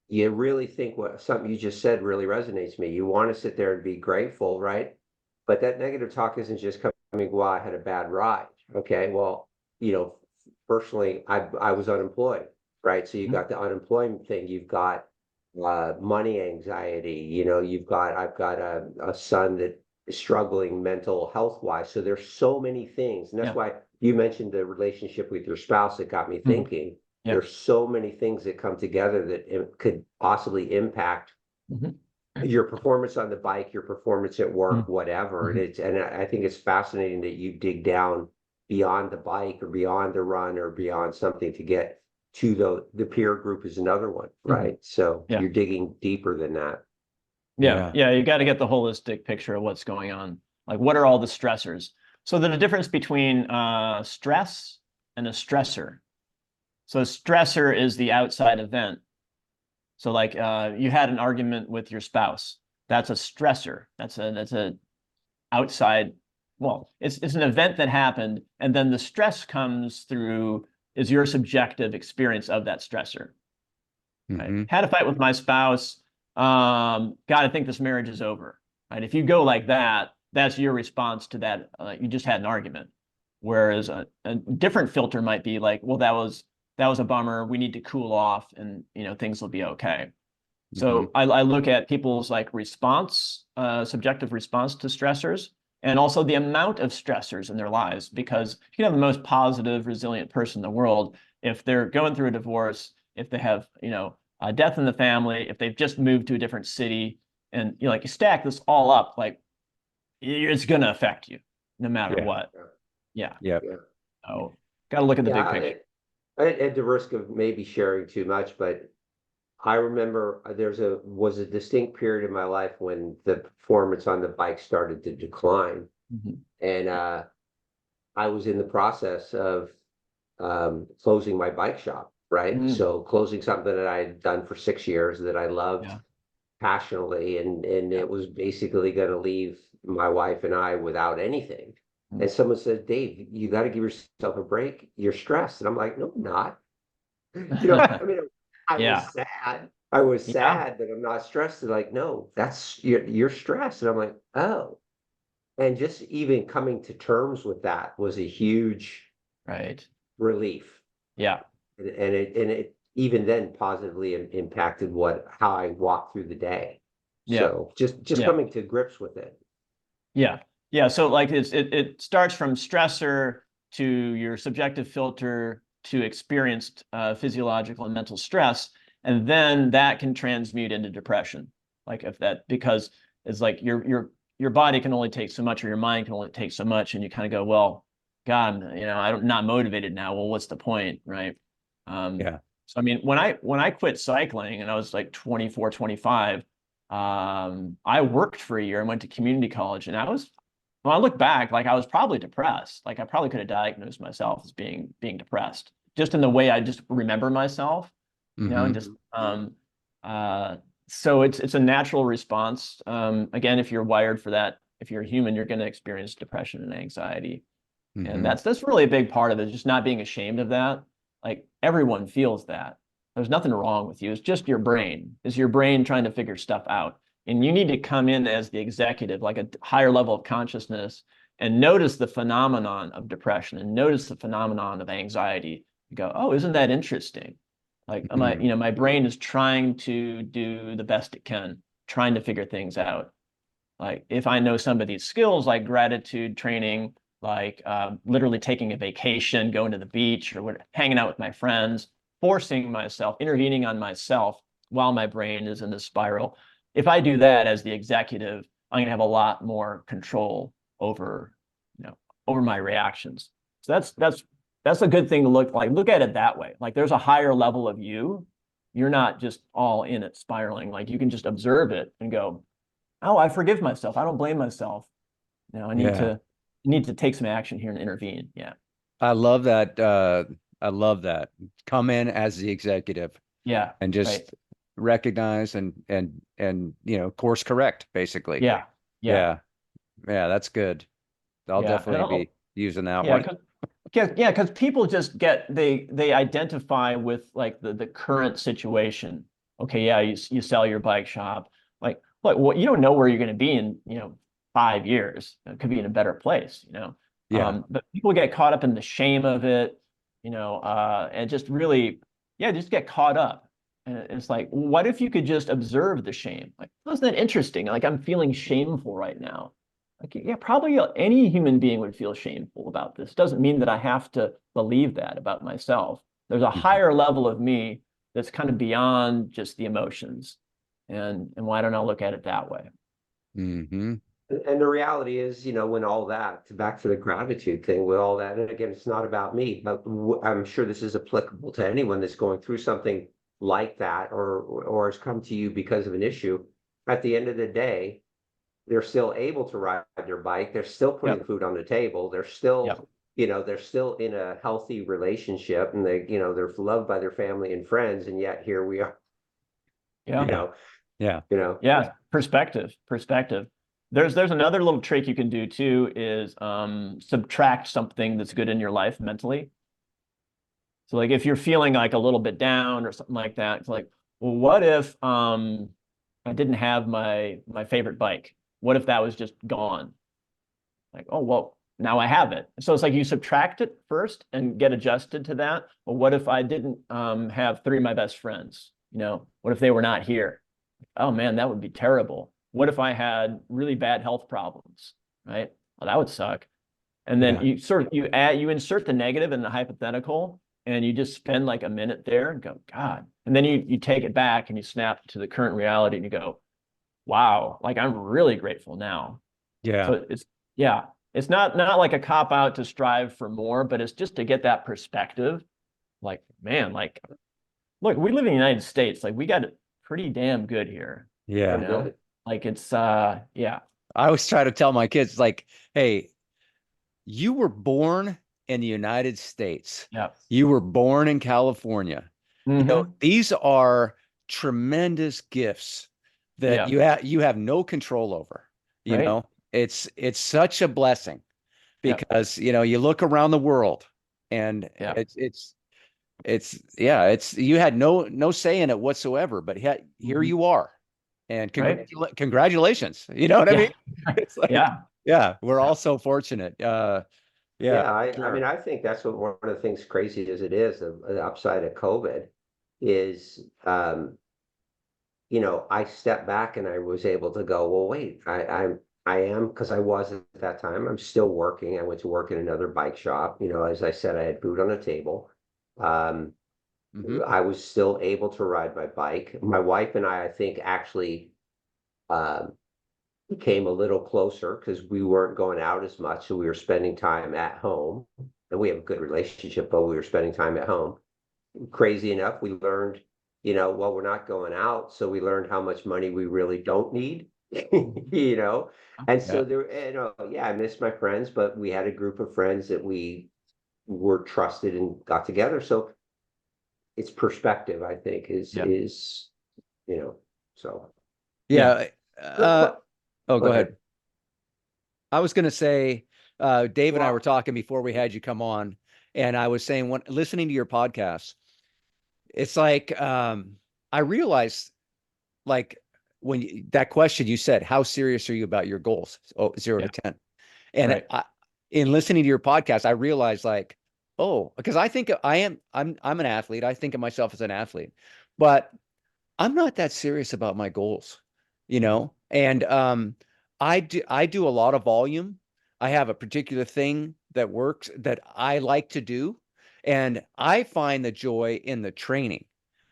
you really think something you just said really resonates with me. You want to sit there and be grateful, right? But that negative talk isn't just coming, well, I had a bad ride. Okay, well, personally, I was unemployed, right? So you got the unemployment thing. You've got money anxiety. I've got a son that is struggling mental health wise. So there's so many things, and that's why you mentioned the relationship with your spouse that got me thinking. There's so many things that come together that it could possibly impact your performance on the bike, your performance at work, whatever. And I think it's fascinating that you dig down beyond the bike or beyond the run or beyond something to get to the peer group is another one, right? So you're digging deeper than that. Yeah. You got to get the holistic picture of what's going on. Like, what are all the stressors? So there's a difference between stress and a stressor. So a stressor is the outside event. So like you had an argument with your spouse. That's a stressor. That's a outside. Well, it's an event that happened, and then the stress comes through is your subjective experience of that stressor. Right? Had a fight with my spouse. God, I think this marriage is over. Right? If you go like that, that's your response to that. You just had an argument. Whereas a different filter might be like, well, that was a bummer. We need to cool off, and things will be okay. So I look at people's like response, subjective response to stressors, and also the amount of stressors in their lives. Because you can have the most positive, resilient person in the world, if they're going through a divorce, if they have a death in the family, if they've just moved to a different city, and you stack this all up, like it's going to affect you no matter what. Yeah. So got to look at the big picture. At the risk of maybe sharing too much, but I remember was a distinct period in my life when the performance on the bike started to decline. And I was in the process of closing my bike shop, right? So closing something that I had done for 6 years that I loved passionately, and it was basically going to leave my wife and I without anything. And someone said, Dave, you got to give yourself a break. You're stressed. And I'm like, no, I'm not. I mean, I was sad. I was sad that I'm not stressed. They're like, no, you're stressed. And I'm like, oh. And just even coming to terms with that was a huge relief. Yeah. And it even then positively impacted how I walk through the day. Yeah. So just Yeah. coming to grips with it. Yeah. Yeah. So like it starts from stressor to your subjective filter to experienced physiological and mental stress. And then that can transmute into depression. Like if that, because it's like your body can only take so much, or your mind can only take so much. And you kind of go, well, God, I'm not motivated now. Well, what's the point? Right. Yeah. So I mean, when I quit cycling and I was like 24, 25, I worked for a year and went to community college, and when I look back, like I was probably depressed. Like I probably could have diagnosed myself as being depressed, just in the way I just remember myself, Mm-hmm. just so it's a natural response. Again, if you're wired for that, if you're a human, you're going to experience depression and anxiety. And Mm-hmm. that's really a big part of it, just not being ashamed of that. Like everyone feels that. There's nothing wrong with you. It's just your brain. It's your brain trying to figure stuff out. And you need to come in as the executive, like a higher level of consciousness, and notice the phenomenon of depression and notice the phenomenon of anxiety. You go, oh, isn't that interesting? Like Mm-hmm. my brain is trying to do the best it can, trying to figure things out. Like if I know some of these skills, like gratitude training, like literally taking a vacation, going to the beach, or hanging out with my friends, forcing myself, intervening on myself while my brain is in the spiral. If I do that as the executive, I'm going to have a lot more control over, over my reactions. So that's a good thing to look at it that way. Like there's a higher level of you. You're not just all in it spiraling. Like you can just observe it and go, oh, I forgive myself. I don't blame myself. I Yeah. need to take some action here and intervene. Yeah. I love that. I love that. Come in as the executive Yeah. and Right. just recognize and course correct, basically. Yeah. Yeah. Yeah. Yeah, that's good. I'll Yeah. And definitely be using that yeah, one. because people just they identify with like the current situation. Okay, yeah, you sell your bike shop. Like, what you don't know where you're going to be in 5 years. It could be in a better place. Yeah. But people get caught up in the shame of it, and just really, yeah, just get caught up. And it's like, what if you could just observe the shame? Like, wasn't that interesting? Like, I'm feeling shameful right now. Like, yeah, probably any human being would feel shameful about this. Doesn't mean that I have to believe that about myself. There's a Mhm. higher level of me that's kind of beyond just the emotions. And why don't I look at it that way? Mhm. And the reality is, when all that, back to the gratitude thing, with all that, and again, it's not about me, but I'm sure this is applicable to anyone that's going through something like that, or has come to you because of an issue. At the end of the day, they're still able to ride their bike. They're still putting Yep. food on the table. Yep. They're still in a healthy relationship, and they're loved by their family and friends. And yet here we are, you Yeah. Yeah. know, Yeah. you know, Yeah. Perspective. There's another little trick you can do too is subtract something that's good in your life mentally. So like if you're feeling like a little bit down or something like that, it's like, well, what if I didn't have my favorite bike? What if that was just gone? Like, oh well, now I have it. So it's like you subtract it first and get adjusted to that. Well, what if I didn't have three of my best friends? What if they were not here? Oh man, that would be terrible. What if I had really bad health problems? Right? Well, that would suck. And then Yeah. you insert the negative in the hypothetical, and you just spend like a minute there and go, God. And then you take it back and you snap to the current reality and you go, wow, like I'm really grateful now. Yeah. So yeah, it's not like a cop out to strive for more, but it's just to get that perspective. Like, man, like, look, we live in the United States. Like, we got it pretty damn good here. You Yeah. we're know, good. like it's yeah, I always try to tell my kids, like, hey, you were born in the United States. yeah, You were born in California. mm-hmm, These are tremendous gifts that yeah, you have no control over. You right, know, it's such a blessing yeah, because, you look around the world and yeah, it's you had no say in it whatsoever, but here mm-hmm, you are. And right, congratulations. You know what I yeah, mean? It's like, yeah, yeah, we're all so fortunate. Yeah, Yeah, I mean, sure. I think that's what one of the things crazy as it is, the upside of COVID is, you know, I stepped back and I was able to go, well, wait, I am, because I was at that time, I'm still working. I went to work in another bike shop. You know, as I said, I had food on the table. Um, Hmm. I was still able to ride my bike. My wife and I think, actually um, became a little closer because we weren't going out as much. So we were spending time at home, and we have a good relationship, but we were spending time at home. Crazy enough, we learned, you know, well, we're not going out. So we learned how much money we really don't need, you know? And Yeah. so there, you know, yeah, I miss my friends, but we had a group of friends that we were trusted and got together. So it's perspective, I think, Yeah. you know, so Yeah. Yeah. good. Uh, oh, Go go ahead. ahead. I was going to say, Dave and I were Well, talking before we had you come on, and I was saying, when listening to your podcast, it's like, I realized, like, that question you said, how serious are you about your goals? Oh, zero to Yeah. 10. And Right. in listening to your podcast, I realized, like, oh, because I think I'm an athlete. I think of myself as an athlete, but I'm not that serious about my goals, you know? And I do a lot of volume. I have a particular thing that works that I like to do, and I find the joy in the training.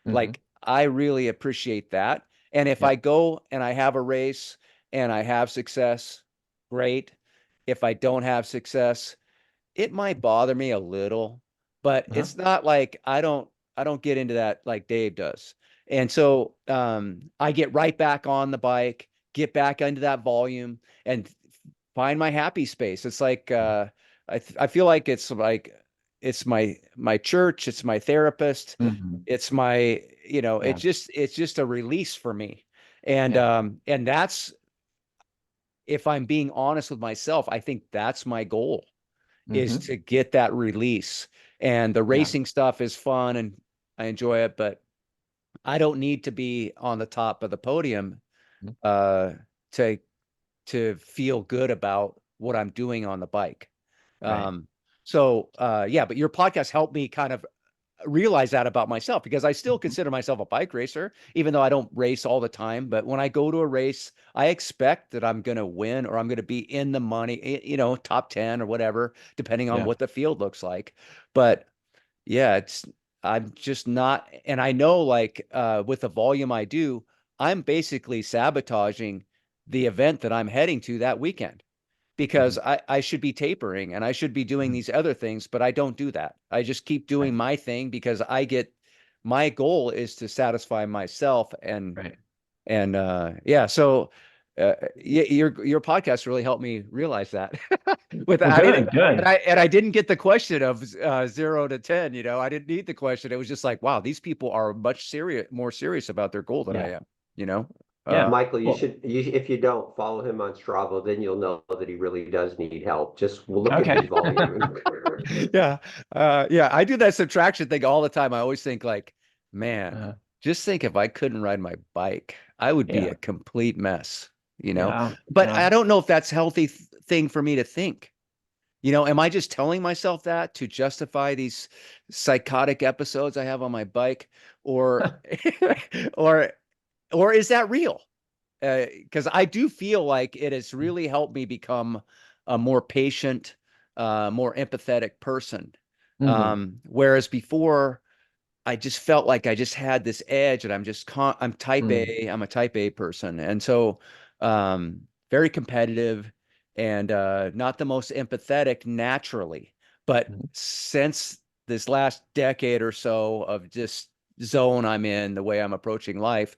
Hmm. Like, I really appreciate that. And if Yeah. I go and I have a race and I have success, great. If I don't have success, it might bother me a little, but Uh-huh. it's not like I don't get into that like Dave does. And so I get right back on the bike, get back into that volume, and find my happy space. It's like I feel like it's my church, it's my therapist, Hmm. it's my, Yeah. it's just a release for me. And Yeah. and that's, if I'm being honest with myself, I think that's my goal, is Hmm. to get that release. And the Yeah. racing stuff is fun and I enjoy it, but I don't need to be on the top of the podium Mhm. uh, to feel good about what I'm doing on the bike. Right. Yeah, but your podcast helped me kind of realize that about myself, because I still Mhm. consider myself a bike racer, even though I don't race all the time. But when I go to a race, I expect that I'm going to win, or I'm going to be in the money, top 10 or whatever, depending on Yeah. what the field looks like. But yeah, I'm just not, and I know, like, with the volume I do, I'm basically sabotaging the event that I'm heading to that weekend, Hmm. because I should be tapering and I should be doing these other things, but I don't do that. I just keep doing Right. my thing because my goal is to satisfy myself. Right. And yeah, so your podcast really helped me realize that. With Well, I mean, good. Good. and I didn't get the question of 0 to 10. I didn't need the question. It was just like, wow, these people are more serious about their goal than I Yeah. am. You know, Yeah. Michael, Well, if you don't follow him on Strava, then you'll know that he really does need help. Just look at his okay. volume. yeah, yeah. I do that subtraction thing all the time. I always think, like, man, uh, just think, if I couldn't ride my bike, I would be yeah. a complete mess. Yeah. But Yeah. I don't know if that's a healthy thing for me to think. Am I just telling myself that to justify these psychotic episodes I have on my bike, or or or is that real? Because I do feel like it has really helped me become a more patient, more empathetic person. Hmm. Whereas before, I just felt like I just had this edge, and I'm type Hmm. A. I'm a type A person, and so very competitive, and not the most empathetic naturally. But since this last decade or so of just zone I'm in, the way I'm approaching life,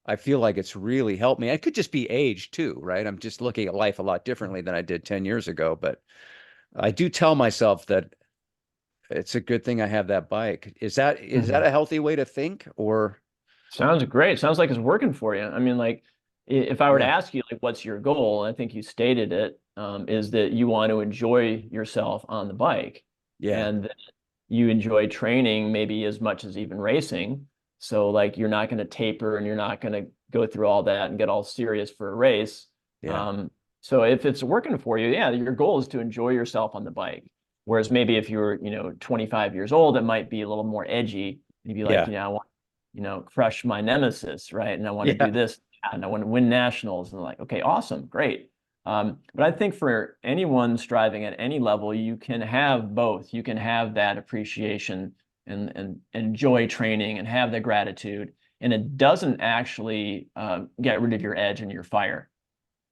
I feel like it's really helped me. It could just be age too, right? I'm just looking at life a lot differently than I did 10 years ago. But I do tell myself that it's a good thing I have that bike. Is that Hmm. a healthy way to think, or Sounds great. Sounds like it's working for you. I mean, like, if I were to yeah, ask you, like, what's your goal? I think you stated it, is that you want to enjoy yourself on the bike, yeah, and that you enjoy training maybe as much as even racing. So, like, you're not going to taper and you're not going to go through all that and get all serious for a race. yeah, Um, so if it's working for you, yeah, your goal is to enjoy yourself on the bike. Whereas maybe if you're, 25 years old, it might be a little more edgy. You'd be like, yeah, I want crush my nemesis, right? And I want to do this, and I want to win nationals. And like, okay, awesome, great. But I think for anyone striving at any level, you can have both. You can have that appreciation and enjoy training and have the gratitude. And it doesn't actually get rid of your edge and your fire.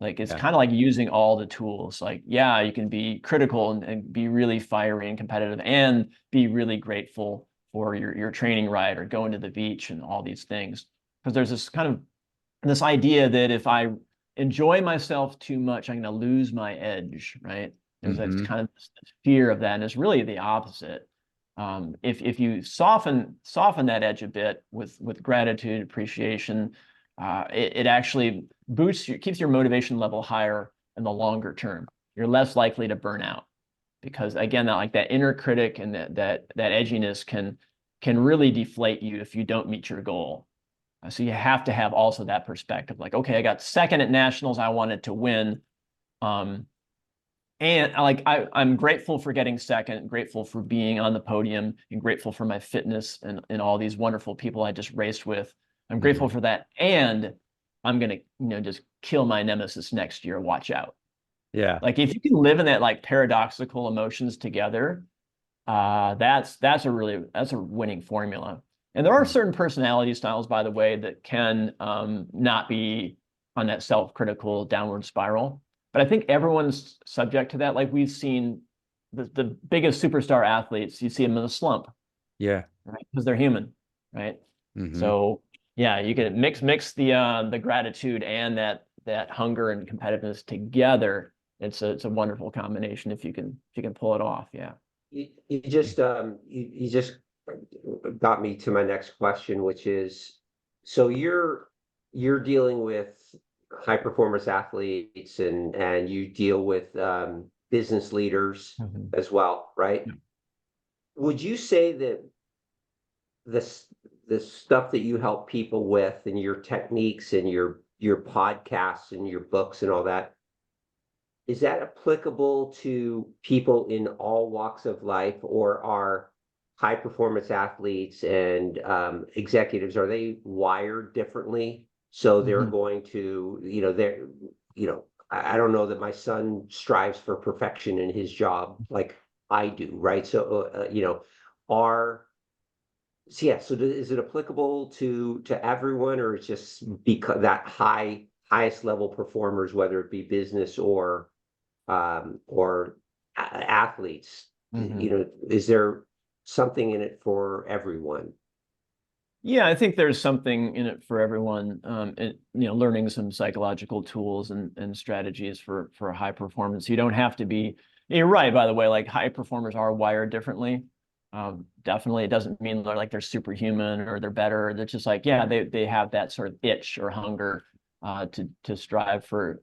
Like it's kind of like using all the tools. Like, yeah, you can be critical and be really fiery and competitive and be really grateful for your training ride or going to the beach and all these things. Because there's this idea that if I enjoy myself too much, I'm going to lose my edge, right? There's kind of this fear of that, and it's really the opposite. If you soften that edge a bit with gratitude, appreciation, it actually keeps your motivation level higher in the longer term. You're less likely to burn out because again, that inner critic and that edginess can really deflate you if you don't meet your goal. So you have to have also that perspective, like, okay, I got second at nationals, I wanted to win. And I'm grateful for getting second, grateful for being on the podium, and grateful for my fitness and all these wonderful people I just raced with. I'm grateful for that. And I'm going to, just kill my nemesis next year. Watch out. Yeah. Like if you can live in that like paradoxical emotions together, that's a winning formula. And there are certain personality styles, by the way, that can not be on that self-critical downward spiral. But I think everyone's subject to that. Like we've seen the biggest superstar athletes, you see them in a slump. Yeah. Right? Because they're human, right? So yeah, you can mix the gratitude and that hunger and competitiveness together. It's a wonderful combination if you can pull it off. Yeah. You just got me to my next question, which is, so you're dealing with high performance athletes and you deal with business leaders as well, right? Would you say that the stuff that you help people with and your techniques and your podcasts and your books and all that, is that applicable to people in all walks of life, or are high performance athletes and executives, are they wired differently? So they're going to, I don't know that my son strives for perfection in his job like I do, right? So, is it applicable to everyone, or it's just because that highest level performers, whether it be business or athletes, is there something in it for everyone? Yeah, I think there's something in it for everyone. Learning some psychological tools and strategies for high performance. You don't have to be. You're right, by the way. Like high performers are wired differently. Definitely, it doesn't mean they're superhuman or they're better. They're just like, yeah, they have that sort of itch or hunger to strive for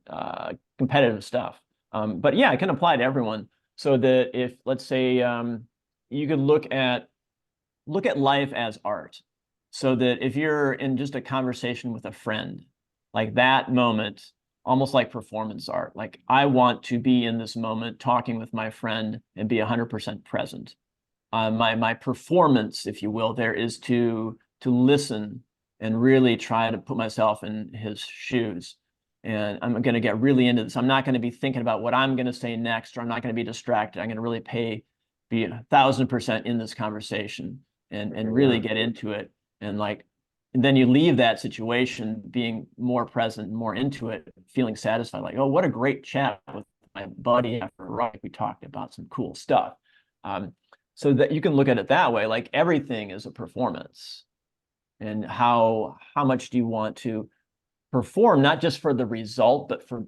competitive stuff. But yeah, it can apply to everyone. So that if, let's say, you could look at life as art. So that if you're in just a conversation with a friend, like that moment, almost like performance art, like I want to be in this moment talking with my friend and be 100% present. My performance, if you will, there is to listen and really try to put myself in his shoes. And I'm going to get really into this. I'm not going to be thinking about what I'm going to say next, or I'm not going to be distracted. I'm going to really be 1,000% in this conversation and really get into it. And then you leave that situation being more present, more into it, feeling satisfied, like, oh, what a great chat with my buddy after a ride. We talked about some cool stuff. So that you can look at it that way, like everything is a performance. And how much do you want to perform, not just for the result, but for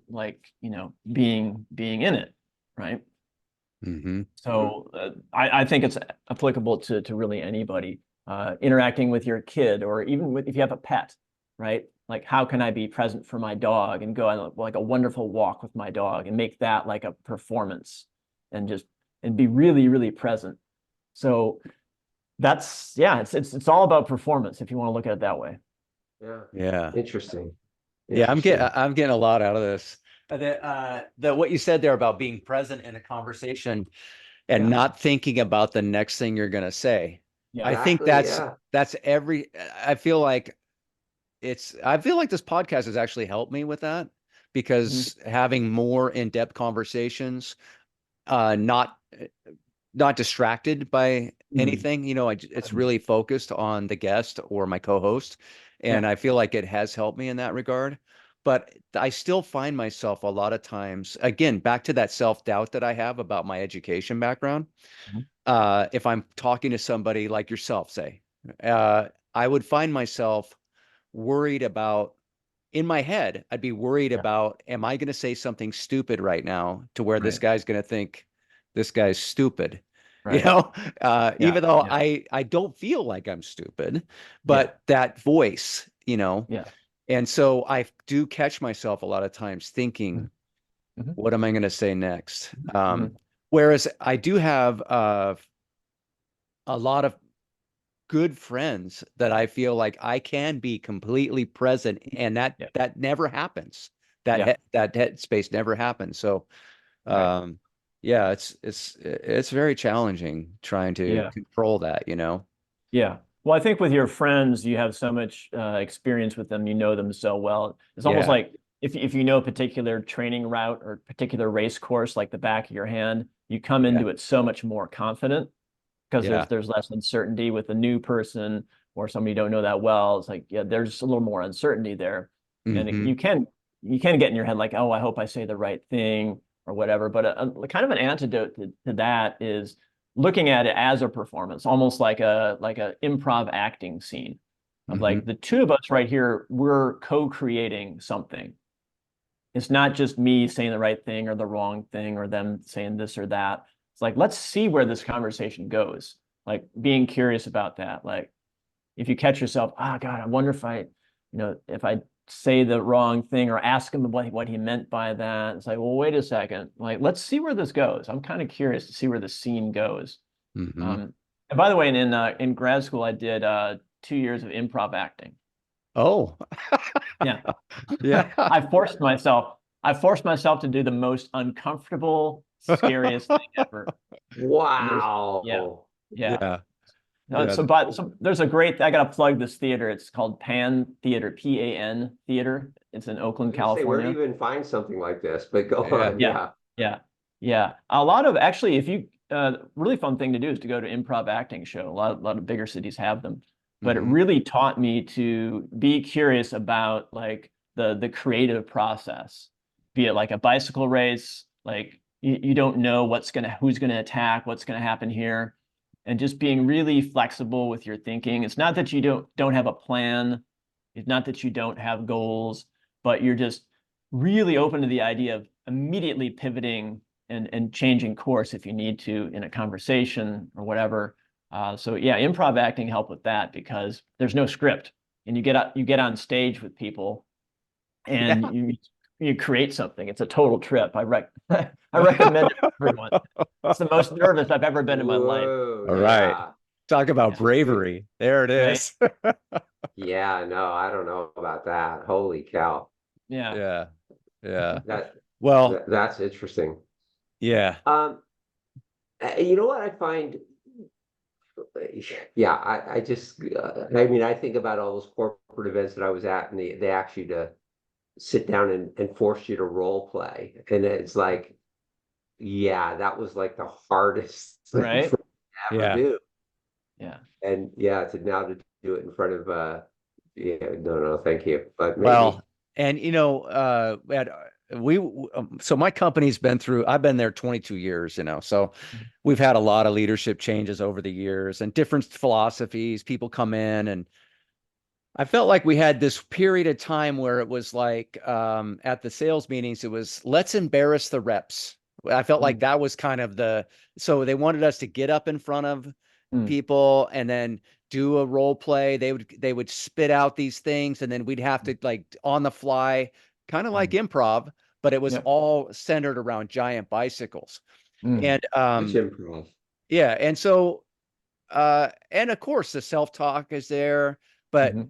being in it, right? So I think it's applicable to really anybody. Interacting with your kid, or even if you have a pet, right? Like, how can I be present for my dog and go on like a wonderful walk with my dog and make that like a performance and be really, really present. So it's all about performance if you want to look at it that way. Yeah. Interesting. Yeah, I'm getting a lot out of this. What you said there about being present in a conversation and not thinking about the next thing you're going to say. Yeah. I think Exactly. that's every, I feel like I feel like this podcast has actually helped me with that Mhm. because having more in-depth conversations, not not distracted by Mhm. anything. It's really focused on the guest or my co-host, Yeah. and I feel like it has helped me in that regard. But I still find myself a lot of times, again, back to that self-doubt that I have about my education background. Mhm. If I'm talking to somebody like yourself, say, uh, I would find myself worried about in my head, I'd be worried Yeah. about, am I going to say something stupid right now to where this Right. guy's going to think this guy's stupid? You Right. know, Yeah. even though Yeah. I don't feel like I'm stupid, Yeah. but that voice, Yeah. and so I do catch myself a lot of times thinking, Mhm. what am I going to say next? Mhm. Whereas I do have a lot of good friends that I feel like I can be completely present, and that Yeah. that never happens. Yeah. That headspace never happens. So, Right. um, yeah, it's very challenging trying to Yeah. control that, Yeah. Well, I think with your friends, you have so much experience with them, you know them so well. It's almost Yeah, like if you know a particular training route or particular race course like the back of your hand, you come yeah, into it so much more confident because yeah. there's less uncertainty with a new person or somebody you don't know that well. It's like, yeah, there's a little more uncertainty there. And Hmm. you can get in your head like, oh, I hope I say the right thing or whatever. But kind of an antidote to that is looking at it as a performance, almost like a improv acting scene of Hmm. like the two of us right here, we're co-creating something. It's not just me saying the right thing or the wrong thing or them saying this or that. It's like, let's see where this conversation goes. Like being curious about that. Like if you catch yourself, oh God, I wonder if I say the wrong thing or ask him what he meant by that. It's like, well, wait a second. Like, let's see where this goes. I'm kind of curious to see where the scene goes. Hmm. And by the way, in grad school, I did 2 years of improv acting. Oh, Yeah. yeah. I forced myself to do the most uncomfortable, scariest thing ever. And yeah, Wow. yeah. Yeah, yeah. So there's I gotta plug this theater. It's called Pan Theater, PAN Theater. It's in I Oakland, was gonna say, where do you California. even find something like this? But go Yeah. on. Yeah, Yeah. yeah, yeah. A lot of actually, if you really fun thing to do is to go to improv acting show. A lot of bigger cities have them, but it Hmm. really taught me to be curious about like the creative process, be it like a bicycle race, like you don't know who's gonna attack, what's gonna happen here, and just being really flexible with your thinking. It's not that you don't have a plan, it's not that you don't have goals, but you're just really open to the idea of immediately pivoting and changing course if you need to in a conversation or whatever. So yeah, improv acting helped with that because there's no script, and you get on stage with people and Yeah. you create something. It's a total trip. I recommend it for everyone. It's the most nervous I've ever been in my life. Whoa. All right. Yeah. Talk about Yeah. Dude. bravery. There it Right. is. Yeah. No, I don't know about that. Holy cow. Yeah. Yeah. Yeah. That, Well, that's interesting. yeah. Um, you know what I find? Yeah, I just, I mean, I think about all those corporate events that I was at, and they ask you to sit down and force you to role play, and it's like, yeah, that was like the hardest thing Right. for me to ever Yeah. do. Yeah. And yeah, to now to do it in front of yeah, no, no, thank you. But Well, maybe, and so my company's been through, I've been there 22 years, so we've had a lot of leadership changes over the years and different philosophies. People come in, and I felt like we had this period of time where it was like at the sales meetings, it was let's embarrass the reps. I felt like Mm, that was kind of so they wanted us to get up in front of mm, people and then do a role play. They would spit out these things, and then we'd have to like on the fly, kind of like mm. improv, but it was Yep. all centered around giant bicycles. Mm, And which improv. yeah, and so and of course the self-talk is there, but mhm,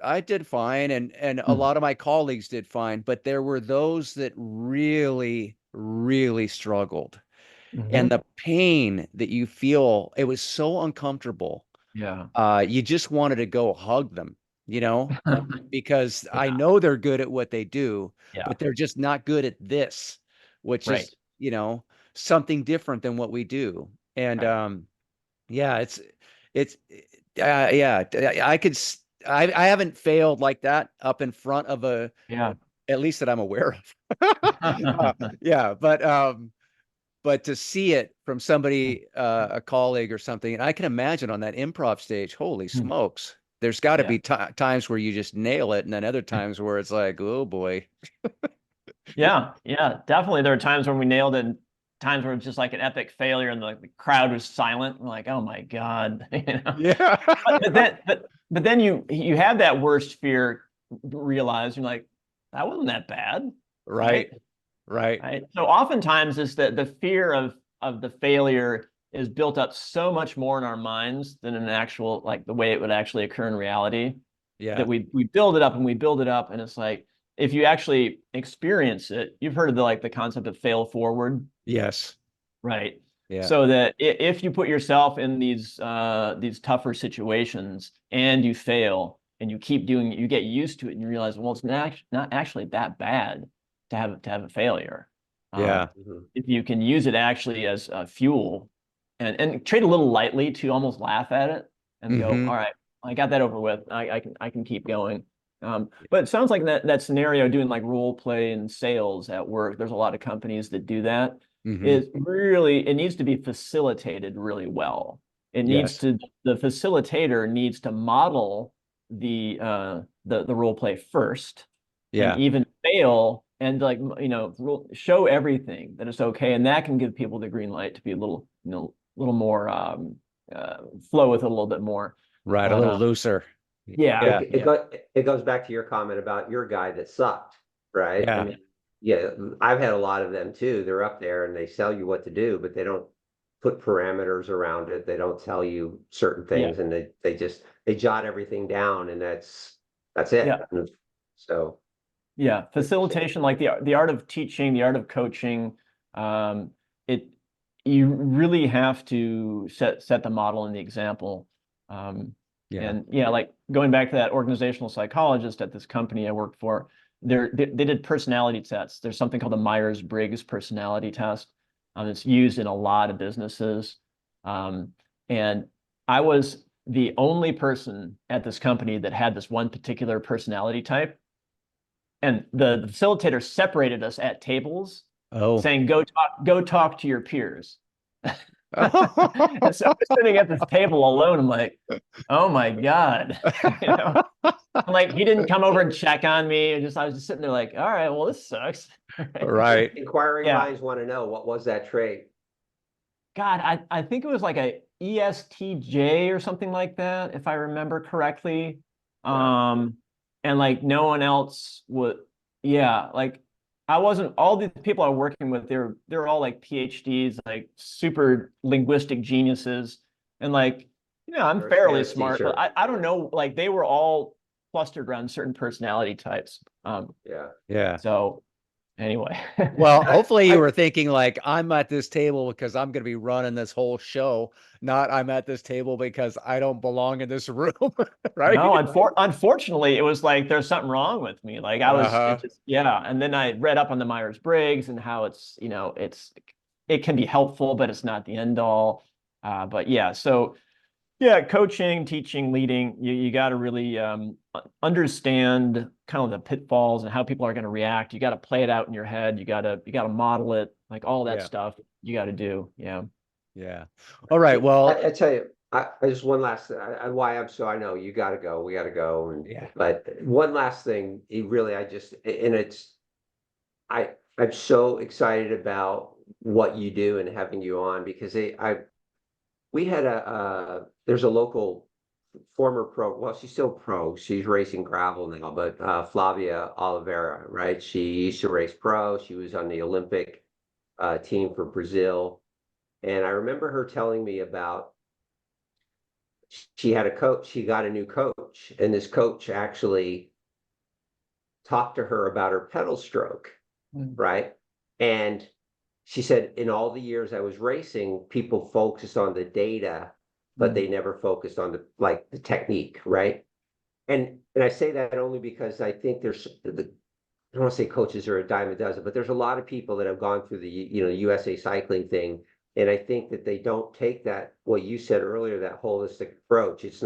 I did fine, and a mm, lot of my colleagues did fine, but there were those that really, really struggled. and the pain that you feel, it was so uncomfortable. Yeah. You just wanted to go hug them, because I know they're good at what they do, Yeah. but they're just not good at this, which Right. is, something different than what we do. And Right. yeah, it's yeah, I haven't failed like that up in front of Yeah. at least that I'm aware of. Yeah, but to see it from somebody, a colleague or something, and I can imagine on that improv stage, holy smokes, there's got to Yeah. be times where you just nail it, and then other times where it's like, oh boy. Yeah. Yeah. Definitely. There are times when we nailed it, and times where it's just like an epic failure, and the crowd was silent. We're like, oh my God. Yeah. But then you have that worst fear realized. You're like, that wasn't that bad. Right. Right. Right. Right. So oftentimes it's that the fear of the failure is built up so much more in our minds than in actual, like the way it would actually occur in reality, Yeah. that we build it up and we build it up. And it's like, if you actually experience it, you've heard of the concept of fail forward, Yes. right? Yeah. So that if you put yourself in these tougher situations and you fail and you keep doing it, you get used to it and you realize, well, it's not actually that bad to have a failure. Yeah. If you can use it actually as fuel and treat it a little lightly, to almost laugh at it and go, Hmm. all right, I got that over with. I can keep going. But it sounds like that scenario, doing like role play and sales at work, there's a lot of companies that do that. Hmm. It needs to be facilitated really well. Yes. The facilitator needs to model the role play first, and Yeah. even fail, and show everything that it's okay, and that can give people the green light to be a little more flow with it a little bit more. Right. A But little looser. yeah, Yeah. It goes back to your comment about your guy that sucked, right? I Yeah. mean, yeah, I've had a lot of them too. They're up there and they tell you what to do, but they don't put parameters around it. They don't tell you certain yeah, things, and they jot everything down, and that's it. yeah. So Yeah, facilitation, like the art of teaching, the art of coaching, um, it you really have to set the model and the example. Um, Yeah. and yeah, like going back to that organizational psychologist at this company I worked for, they did personality tests. There's something called the Myers-Briggs personality test. It's used in a lot of businesses. Um, and I was the only person at this company that had this one particular personality type, and the facilitator separated us at tables, Oh. saying, go talk to your peers. And so I was sitting at this table alone. I'm like, oh my God. I'm like, he didn't come over and check on me. I was just sitting there like, all right, well, this sucks. Right. inquiring Yeah. minds want to know, what was that trait? God, I think it was like a ESTJ or something like that, if I remember correctly. And like no one else would, yeah, like I wasn't, all the people I was working with, they're all like PhDs, like super linguistic geniuses. And like, I'm Or a fairly sales smart, but teacher? I don't know, like they were all clustered around certain personality types. Yeah. Yeah. So anyway. Well, hopefully you I were thinking like, I'm at this table because I'm going to be running this whole show, not I'm at this table because I don't belong in this room, right? No, unfortunately, it was like there's something wrong with me. Like Uh-huh. yeah. And then I read up on the Myers-Briggs and how it can be helpful, but it's not the end all. But yeah, so yeah, coaching, teaching, leading, you got to really understand kind of the pitfalls and how people are going to react. You got to play it out in your head. You got to model it, like all that Yeah. stuff you got to do. Yeah. Yeah. All right. Well, I tell you, I just one last why I'm so I know you got to go, we got to go, yeah. but one last thing, I I'm so excited about what you do and having you on, because we had there's a local former pro, well, she's still pro, she's racing gravel now, but Flavia Oliveira, right? She used to race pro, she was on the Olympic team for Brazil. And I remember her telling me about, she had a coach, she got a new coach, and this coach actually talked to her about her pedal stroke, Mm. right? And she said, in all the years I was racing, people focused on the data, but they never focused on the technique, right? And I say that only because I think there's I don't want to say coaches are a dime a dozen, but there's a lot of people that have gone through the USA cycling thing, and I think that they don't take that, what you said earlier, that holistic approach. It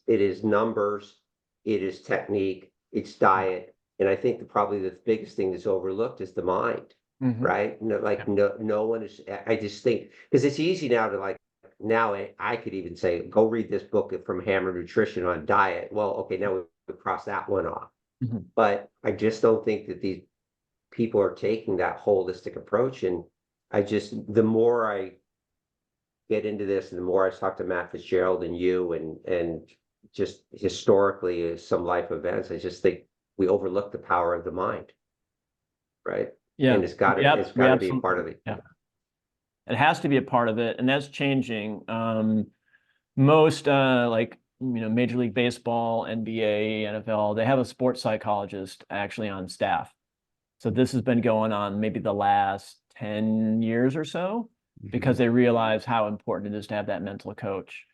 is numbers, it is technique, it's diet, and I think that probably the biggest thing that's overlooked is the mind, right? No one is. I just think because it's easy now to now I could even say go read this book from Hammer Nutrition on diet. Well, okay, now we cross that one off. But I just don't think that these people are taking that holistic approach. And the more I get into this and the more I talk to Matt Fitzgerald and you and just historically some life events, I just think we overlook the power of the mind. Right. Yeah. And it's got to be a part of it. Yeah. It has to be a part of it. And that's changing. Most Major League Baseball, NBA, NFL, they have a sports psychologist actually on staff. So this has been going on maybe the last 10 years or so because they realize how important it is to have that mental coach.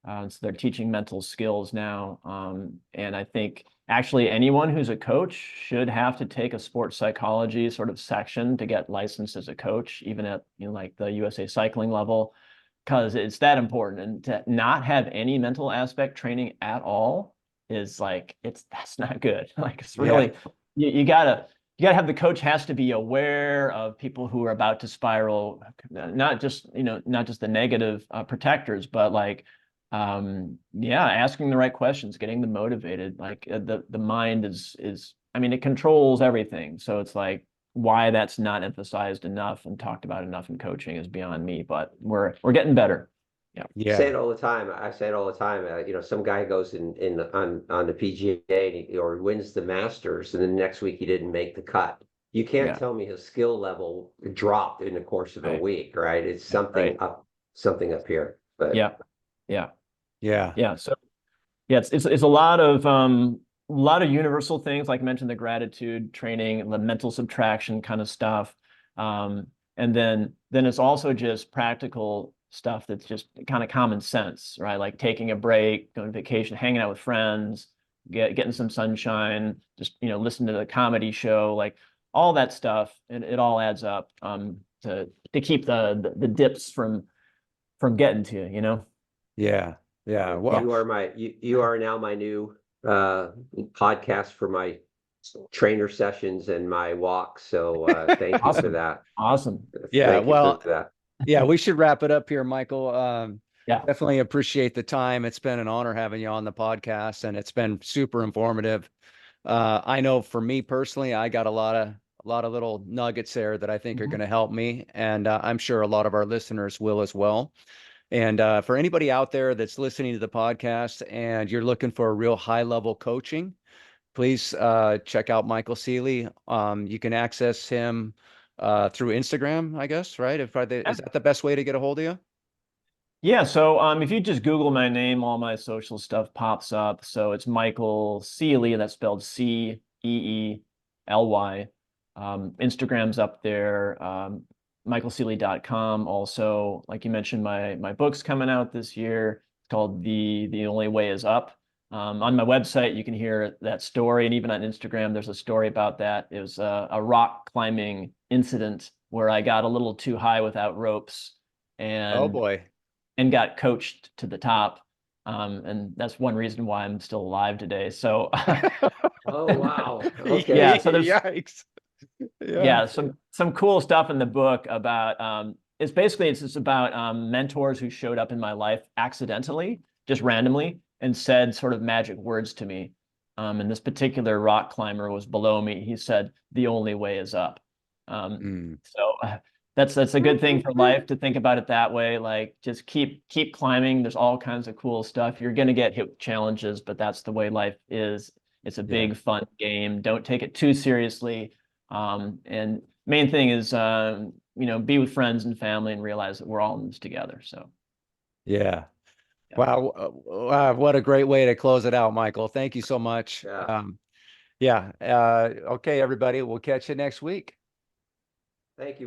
So they're teaching mental skills now. And I think actually anyone who's a coach should have to take a sports psychology sort of section to get licensed as a coach, even at like the USA cycling level, because it's that important. And to not have any mental aspect training at all is that's not good. Like it's really you gotta have the coach has to be aware of people who are about to spiral, not just the negative protectors, but asking the right questions, getting them motivated. The mind is it controls everything. So it's why that's not emphasized enough and talked about enough in coaching is beyond me, but we're getting better. I say it all the time. I say it all the time. Some guy goes on the PGA or wins the Masters, and then the next week he didn't make the cut. You can't tell me his skill level dropped in the course of a week, right? It's something up here. But yeah. So it's a lot of universal things, like I mentioned, the gratitude training, the mental subtraction kind of stuff. And then it's also just practical stuff that's just kind of common sense, right? Like taking a break, going on vacation, hanging out with friends, getting some sunshine, just listen to the comedy show, like all that stuff. It all adds up to keep the dips from getting to you. Yeah. Well, you are now my new podcast for my trainer sessions and my walks. So thank you for that. Awesome. Yeah. Thank you for that. Yeah, we should wrap it up here, Michael. Definitely appreciate the time. It's been an honor having you on the podcast, and it's been super informative. I know for me personally, I got a lot of little nuggets there that I think are going to help me, and I'm sure a lot of our listeners will as well. And for anybody out there that's listening to the podcast and you're looking for a real high level coaching, please check out Michael Ceely. You can access him through Instagram, I guess, right? Is that the best way to get a hold of you? Yeah. So if you just Google my name, all my social stuff pops up. So it's Michael Ceely, that's spelled Ceely. Instagram's up there. michaelceely.com. Also, like you mentioned, my book's coming out this year. It's called The Only Way Is Up. On my website, you can hear that story, and even on Instagram, there's a story about that. It was a rock climbing incident where I got a little too high without ropes, and Oh boy, and got coached to the top. And that's one reason why I'm still alive today. So, oh wow, okay, yeah. So there's yikes. some cool stuff in the book about it's just about mentors who showed up in my life accidentally, just randomly, and said sort of magic words to me. And this particular rock climber was below me. He said, "The only way is up." So that's a good thing for life, to think about it that way. Like, just keep climbing. There's all kinds of cool stuff. You're going to get hit with challenges, but that's the way life is. It's a big fun game. Don't take it too seriously. And main thing is, be with friends and family and realize that we're all in this together. So, yeah. Wow. What a great way to close it out, Michael. Thank you so much. Okay, everybody. We'll catch you next week. Thank you.